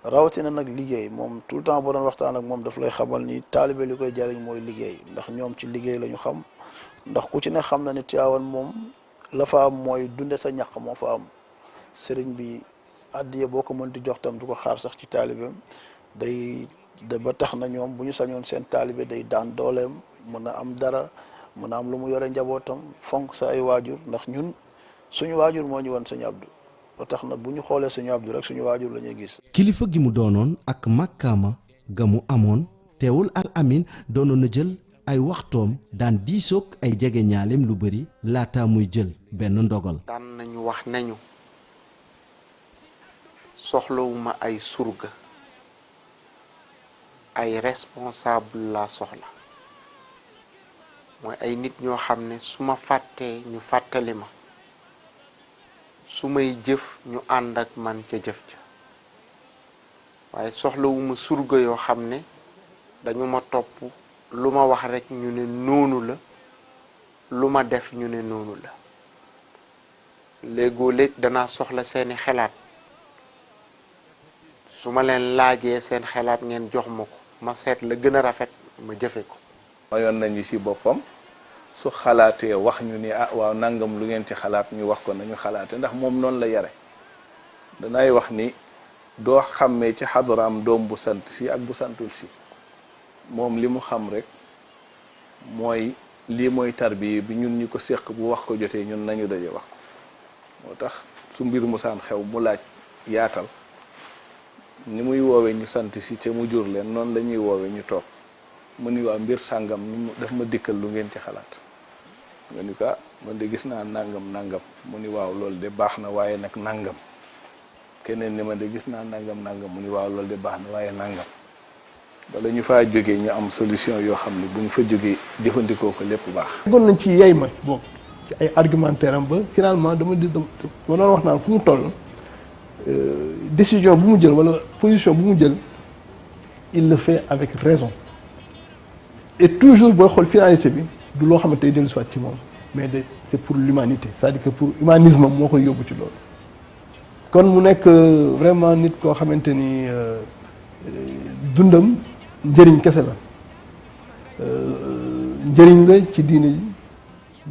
rawatina nag liggéey moom tout le temps boo doon waxtaan ak moom daf lay xamal ni taalibe li koy jariñ mooy liggéey ndax ñoom ci liggéey la ñu xam ndax ku ci ne xam na ni Tiwaawan moom la fa am mooy dunde sa ñaq moo fa am sëriñ bi addiye boo ko mënti jox tam du ko xaar sax ci taalibeem day ba tax na ñoom bu ñu sañoon seen taalibe day daan dooleem mën a am dara mën a am lu mu yore njabootam fonk sa ay waajur ndax ñun suñu waajur moo ñu woon sëñ Abdou ba tax na bu ñu xoolee sëñ Abdou rek suñu waajur la ñuy gis. kilifa gi mu doonoon ak màkkaama ga mu amoon teewul Al Amine doonoon na jël ay waxtoom daan diisoog ay jege ñaaleem lu bari laata muy jël benn ndogal. daan nañu wax nañu soxlawuma ay surga ay responsable la soxla mooy ay nit ñoo xam ne su ma fàttee ñu fàttali ma su may jëf ñu ànd ak man ca jëf ja waaye soxlawuma surga yoo xam ne dañu ma topp lu ma wax rek ñu ne noonu la lu ma def ñu ne noonu la léegoo-léeg danaa soxla seeni xalaat su ma leen laajee seen xalaat ngeen jox ma ko ma seet la gën a rafet ma jëfe ko mayoon nañu ci boppam su xalaatee wax ñu ni ah waaw nangam lu ngeen ci xalaat ñu wax ko nañu xalaate ndax moom noonu la yare danay wax ni doo xàmmee ci xadaraam doom bu sant si ak bu santul si moom li mu xam rek mooy lii mooy tarbiya bi ñun ñu ko séq bu wax ko jotee ñun nañu daje wax ko moo tax su mbir musaan xew mu laaj yaatal ni muy woowee ñu sant si te mu jur leen noonu la ñuy woowee ñu toog mu ni waa mbir sàngam daf ma dikkal lu ngeen ci xalaat nga ni ko man de gis naa nangam nangam mu ni waaw loolu de baax na waaye nag nangam keneen ni man de gis naa nangam nangam mu ni waaw loolu de baax na waaye nangam bala ñu faa jógee ñu am solution yoo xam ne bu ñu fa jógee jëfandikoo ko lépp baax. gën nañ ci yey ma bokk ci ay argumentaire am ba finalement dama doon wax naan fu mu toll décision bu mu jël wala position bu mu jël il le fait avec raison et toujours booy xool finalité bi du loo xamante ni dellu soit ci moom mais c'est pour l'humanité c'est-à-dire que pour humanisme moo koy yóbbu ci loolu kon mu nekk vraiment nit koo xamante ni dundam njëriñ kese la njëriñ la ci diine yi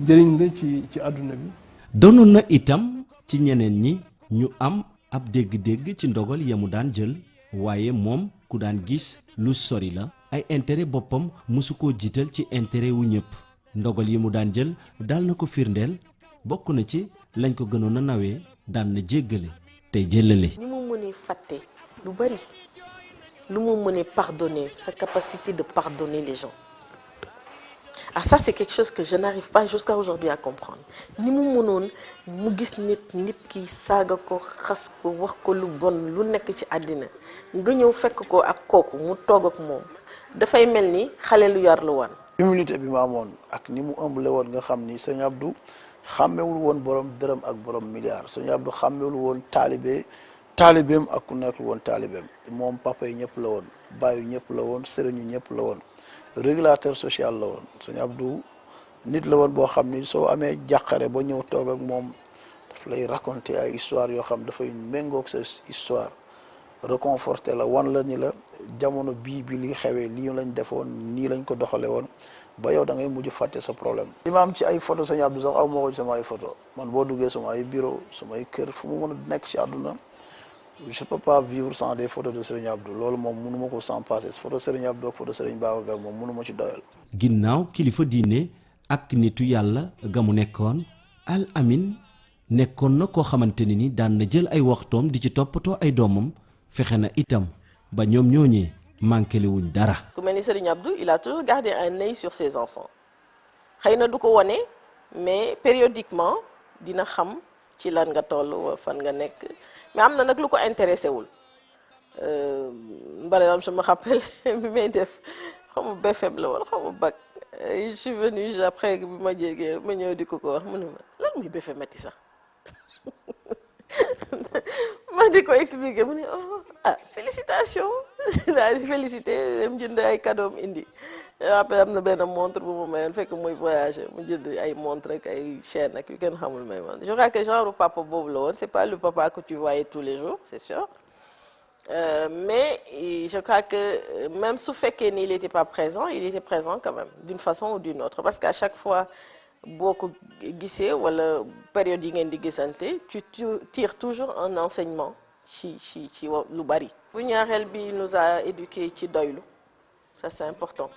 njëriñ la ci àdduna bi. doonoon na itam ci ñeneen ñi ñu am ab dégg-dégg ci ndogal ya mu daan jël waaye moom ku daan gis lu sori la ay intérêt boppam mësu koo jiital ci intérêt wu ñëpp ndogal yi mu daan jël daal na ko firndeel bokk na ci lañ ko gënoon a nawee daan na jéggale tey jëlale. ni mu mënee fàtte lu bari lu mu mënee pardonner sa capacité de pardonner les gens. Ah ça c'est quelque chose que je n'arrive pas jusqu'à aujourd'hui à comprendre ni mu mënoon mu gis nit ki saaga ko xas ko wax ko lu bon lu nekk ci àddina nga ñëw fekk ko ak kooku mu toog ak moom dafay mel ni xale lu yar la woon. humilité bi ma amoon ak ni mu ëmbale woon nga xam ni sëñ Abdou xàmmewul woon borom dërëm ak borom milliard sëñ Abdou xàmmewul woon taalibeem ak ku nekkul woon taalibeem moom papa yi ñëpp la woon baayu ñëpp la woon sëriñu ñëpp la woon. régulateur social la woon sëñ Abdou nit la woon boo xam ni soo amee jàqare ba ñëw toog ak moom daf lay raconter ay histoire yoo xam dafay méngoog sa histoire réconforter la wan la ni la jamono bii bi li xewee lii lañ defoon nii lañ ko doxale woon ba yow da ngay mujj fàtte sa problème. li ma am ci ay photo sëñ Abdou sax aw ma ko ci sama ay photo man boo duggee sama ay bureau samay kër fu mu mën a nekk ci àdduna je peux pas vivre sans des photos de Serigne Abdou loolu moom mënu ma ko sans passer photo Serigne Abdou ak photo Serigne Babacar moom mënu ma ci doyal. ginnaaw kilifa diine ak nitu yàlla ga mu nekkoon Al Amine nekkoon na koo xamante ne ni daan na jël ay waxtoom di ci toppatoo ay doomam fexe na itam ba ñoom ñooñee manqué le wuñ dara. ku mel ni Serigne Abdou il a toujours gardé un œil sur ses enfants xëy na du ko wone mais périodiquement dina xam ci lan nga toll fan nga nekk. mais am na nag lu ko intéressé wul par exemple je me rappelle bi may def xaw ma BFM la woon xaw ma bac je suis venue après bi ma jégee ma ñëw di ko wax mu ne ma lan muy BFM ati sax ma di ko expliquer mu ne ah félicitations daal di félicité dem jënd ay cadeau indi après am na benn montre bu ma mayoon fekk muy voyager mu jënd ay montre ak ay chaîne ak yu kenn xamul may man je crois que genre papa boobu la woon c'est pas le papa que tu voyais tous les jours c'est sûr mais je crois que même su fekkee ni il était pas présent il était présent quand même d'une façon ou d'une autre parce qu'à chaque fois boo ko gisee wala période yi ngeen di gisante tu tires toujours un enseignement ci lu bari. bu ñaareel bi il nous a éduqués ci doylu ça c'est important.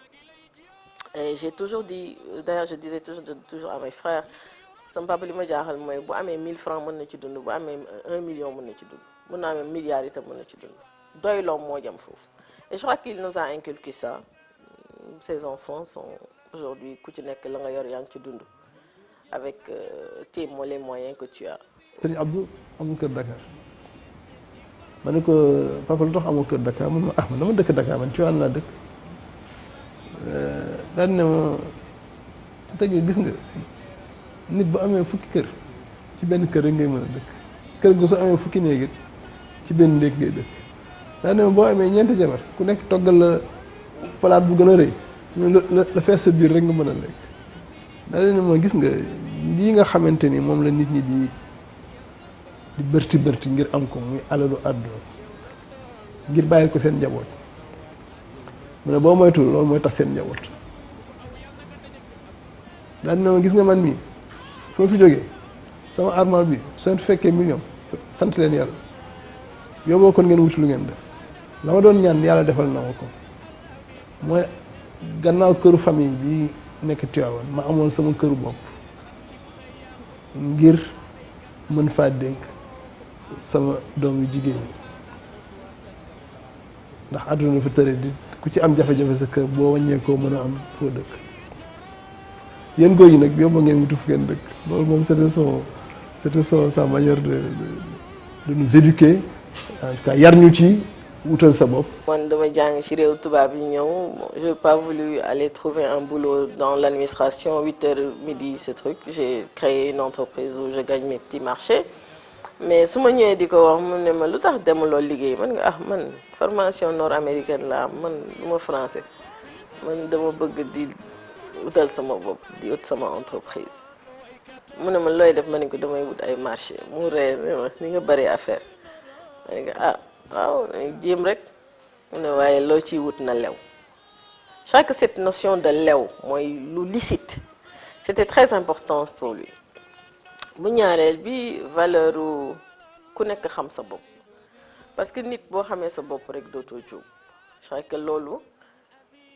Et j'ai toujours dit d'ailleurs je disais toujours à mes frères sama papa li ma jaaxal mooy bu amee 1000 francs mën na ci dund bu amee 1 million mën na ci dund mën naa amee milliard itam mën na ci dund doyloo moo jëm foofu et je crois qu'il nous a inculqué ça ses enfants sont aujourd'hui ku ci nekk la nga yor yaa ngi ci dund avec les moyens que tu as. Sëñ Abdou amul kër Dakar ma ne ko papa lu tax amul kër Dakar man ma man dama dëkk Dakar man ci wàll naa dëkk daan ne ma tëgg gis nga nit bu amee fukki kër ci benn kër rek ngay mën a dëkk kër gu soo amee fukki néeg ci benn néeg ngay dëkk daan ne ma boo amee ñeenti jabar ku nekk toggal la palaat bu gën a rëy la fees sa biir rek nga mën a lekk daan ne ma gis nga lii nga xamante ni moom la nit ñi di bërti ngir am ko muy alalu àdduna ngir bàyyil ko seen njaboot mu ne boo moytul loolu mooy tax seen njaboot daan na ma gis nga man mii soo fi jógee sama armal bi soo fekkee million sant leen yàlla yóbboo kon ngeen wuti lu ngeen def la ma doon ñaan yàlla defal na ma ko mooy gannaaw këru famille bi nekk Tivaouane ma amoon sama këru bopp ngir mën faa dénk sama doom yu jigéen ñi ndax àdduna fa tëre di ku ci am jafe-jafe sa kër boo wàññeekoo mën a am foo dëkk yéen góor yi nag yóbbu ngeen wuti fu ngeen dëkk loolu moom c'était sa manière de nous éduquer en tout cas yar ñu ci wutal sa bopp. man dama jàng ci réew tubaab yi ñëw j'ai pas voulu aller trouver un boulot dans l'administration 8h midi ce truc j'ai créé une entreprise où je gagne mes petits marchés mais su ma ñëwee di ko wax mu ne ma lu tax demuloo liggéey man nga man formation nord-américaine la man du ma français man dama bëgg di wutal sama bopp di wut sama entreprise mu ne ma looy def ma ne ko damay wut ay marché mu ree ma ni nga bari affaire ma ne ko waaw jéem rek mu ne waaye loo ciy wut na lew. Je crois que cette notion de lew mooy lu licite c'était très important pour lui. bu ñaareel bi valeur ku nekk xam sa bopp parce que nit boo xamee sa bopp rek dootoo juum. Je crois que loolu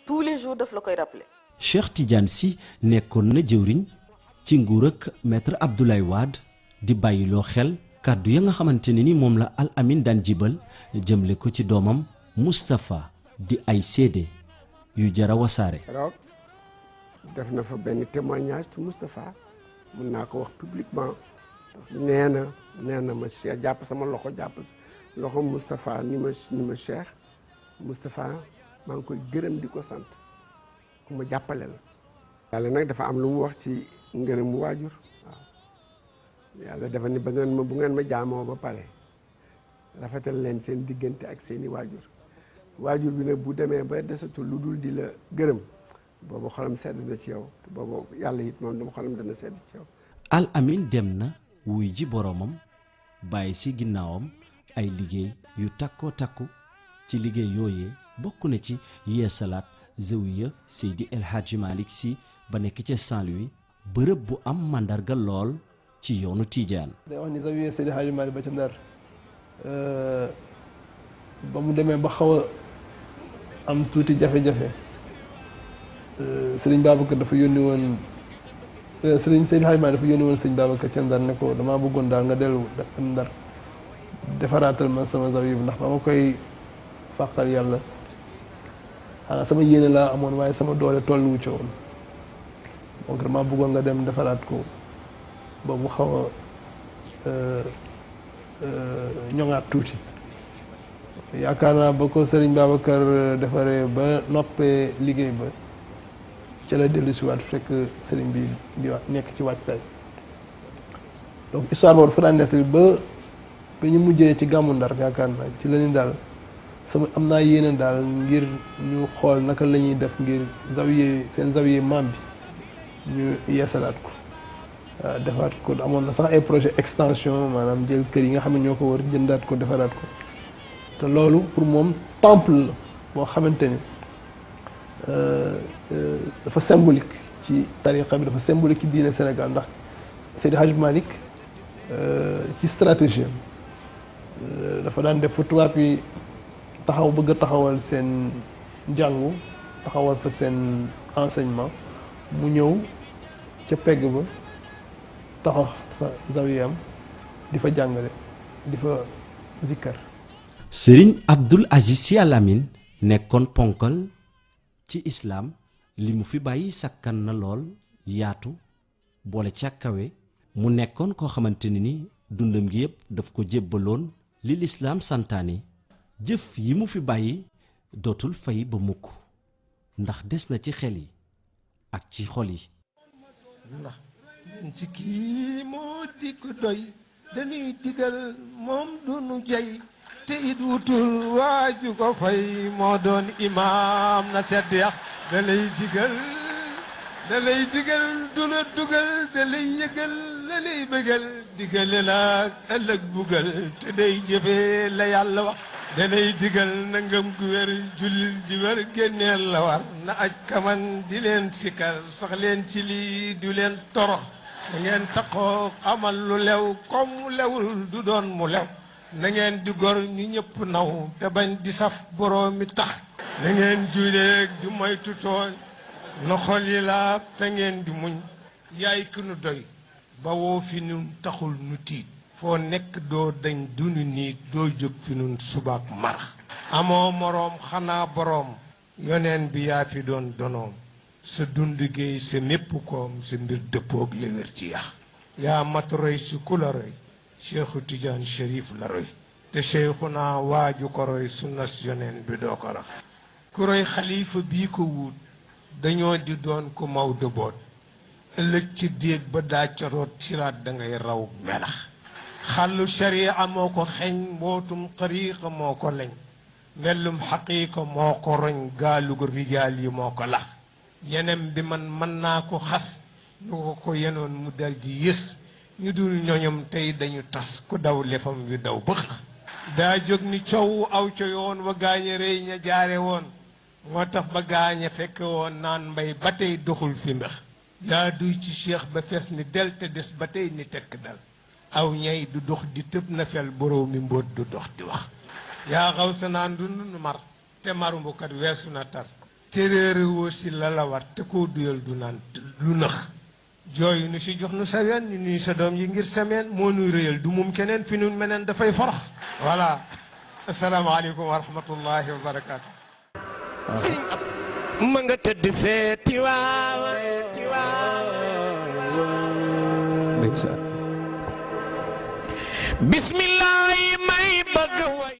tous les jours daf la koy rappeler. Cheikh Tidiane Sy nekkoon na jëwriñ ci nguur ak maître Abdoulaye Wade di bàyyiloo xel kàddu ya nga xamante ne ni moom la Al Amine daan jibal jëmle ko ci doomam Moustapha di ay seede yu jara wasaare. alors def na fa benn témoignage ci Moustapha mun naa ko wax publiquement nee na ma Cheikh jàpp sama loxo Moustapha ni ma Cheikh Moustapha maa ngi koy gërëm di ko sant ku ma jàppale la. yàlla nag dafa am lu mu wax ci ngërëm waajur waaw yàlla dafa ni bu ngeen ma jaamoo ba pare rafetal leen seen diggante ak seeni waajur bi nag bu demee ba desatul lu dul di la gërëm boobu xolam sedd na ci yow te boobu yàlla it moom dama xolam dana sedd ci yow. Al Amine dem na wuy ji boromam bàyyi si ginnaawam ay liggéey yu takkoo takku ci liggéey yooyee bokk na ci yeesalaat zawiya Seydi El Hadji Malick Sy ba nekk ca Saint-Louis bërëb bu am màndarga lool ci yoonu Tidiane. day wax ni zawiya Seydi El Hadji Malick ba ca Ndar ba mu demee ba xaw a am tuuti jafe-jafe Serigne Babacar dafa yónni woon Serigne Seydi El Hadji Malick dafa yónni woon Serigne Babacar ca Ndar ne ko damaa bëggoon daal nga dellu Ndar defaraatal ma sama zawiya bi ndax ba ma koy fàqal yàlla xanaa sama yéene laa amoon waaye sama doole tolluwu ca woon donc damaa bëggoon nga dem defaraat ko ba mu xaw a ñoŋaat tuuti yaakaar naa ba ko Serigne Babacar defaree ba noppee liggéey ba ca la dellu si waat fekk Serigne bi di nekk ci waajtaay donc histoire boobu dafa daan nettali ba ñu mujjee ci gàmmu Ndar yaakaar naa ci la ñu daal sama am naa yéene daal ngir ñu xool naka la ñuy def ngir seen zawiye maam bi ñu yeesalaat ko defaat ko amoon na sax ay projet extension maanaam jël kër yi nga xam ne ñoo ko war jëndaat ko defaraat ko te loolu pour moom temple la boo xamante ni dafa symbolique ci tariqa bi dafa symbolique ci diine Sénégal ndax Seydi Hadj Malick ci stratégie dafa daan def fa tubaab yi taxaw bëgg a taxawal seen njàngu taxawal fa seen enseignement mu ñëw ca pegg ba taxaw fa zawiyam di fa jàngale di fa zikkar. Serigne Abdoul Aziz Sy Al Amine nekkoon ponkal ci islam li mu fi bàyyi sakkan na lool yaatu boole ca kawe mu nekkoon koo xamante ni dundam gi yëpp daf ko jébbaloon li lislaam santaane jëf yi mu fi bàyyi dootul fay ba mukk ndax des na ci xel yi ak ci xol yi. ndax ñun ci kii moo dikk doy dañuy digal moom du nu jey te it wutul waaju ko fay moo doon imaam na sedd yax da lay digal du la dugal da lay yëgal la lay bëggal digale la ëllëg bugal te day jëfee la yàlla wax da lay digal na ngëm gu wér jullil ji wér génneel la war na aj kaman di leen sikkar sax leen ci lii du leen torox na ngeen taxoo amal lu lew comme lewul du doon mu lew na ngeen di gor ñu ñëpp naw te bañ di saf boroomi tax na ngeen juleeg di moytu tooñ na xol yi laab te ngeen di muñ yaay ki nu doy ba woo fi nun taxul nu tiit foo nekk doo dañ dunu niit doo jóg fi nun subaak marax amoo moroom xanaa boroom yoneen bi yaa fi doon donoom sa dund géey sa mépp koom sa mbir dëppoog la wér ci yax yaa mat roy si ku la roy Cheikhu Tidiane Chérif la roy te Cheikhuna waaju ko roy sunnas yoneen bi doo ko rax ku roy xalifa bii ko wuut dañoo di doon ko Maodo boot ëllëg ci déeg ba daa coroot siraat dangay raw melax xàllu sharia moo ko xeeñ mbootum xariiqa moo ko leñ mellum xaqiiqa moo ko roñ gaalugu rijaal yi moo ko lax yenem bi man mën naa ko xas nu ko yenoon mu dal di yës ñu dul ñoñom tey dañu tas ku daw lefam wi daw bëx daa jóg ni coow aw ca yoon wa gaañe rëy ña jaare woon moo tax ba gaañe fekk woon naan mbay ba tey doxul fi ndax yaa duy ci cheikh ba fees ni del te des ba tey ni tekk dal aw ñay du dox di tëb na fel boroo mi mbóot du dox di wax yaa xaw sa naan du nu mar te marumbukat weesu na tar te réere woo si la la war te koo duyal du naan lu nëx jooyu nu si jox nu sa ween ñu nuy sa doom yi ngir sameen moo nuy rëyal du mum keneen fi nun meneen dafay forox voilà asalaamaaleykum wa rahmatullahi wa barakaatu sëriñ ab ma nga tëdd fee Tiwaawan bismillah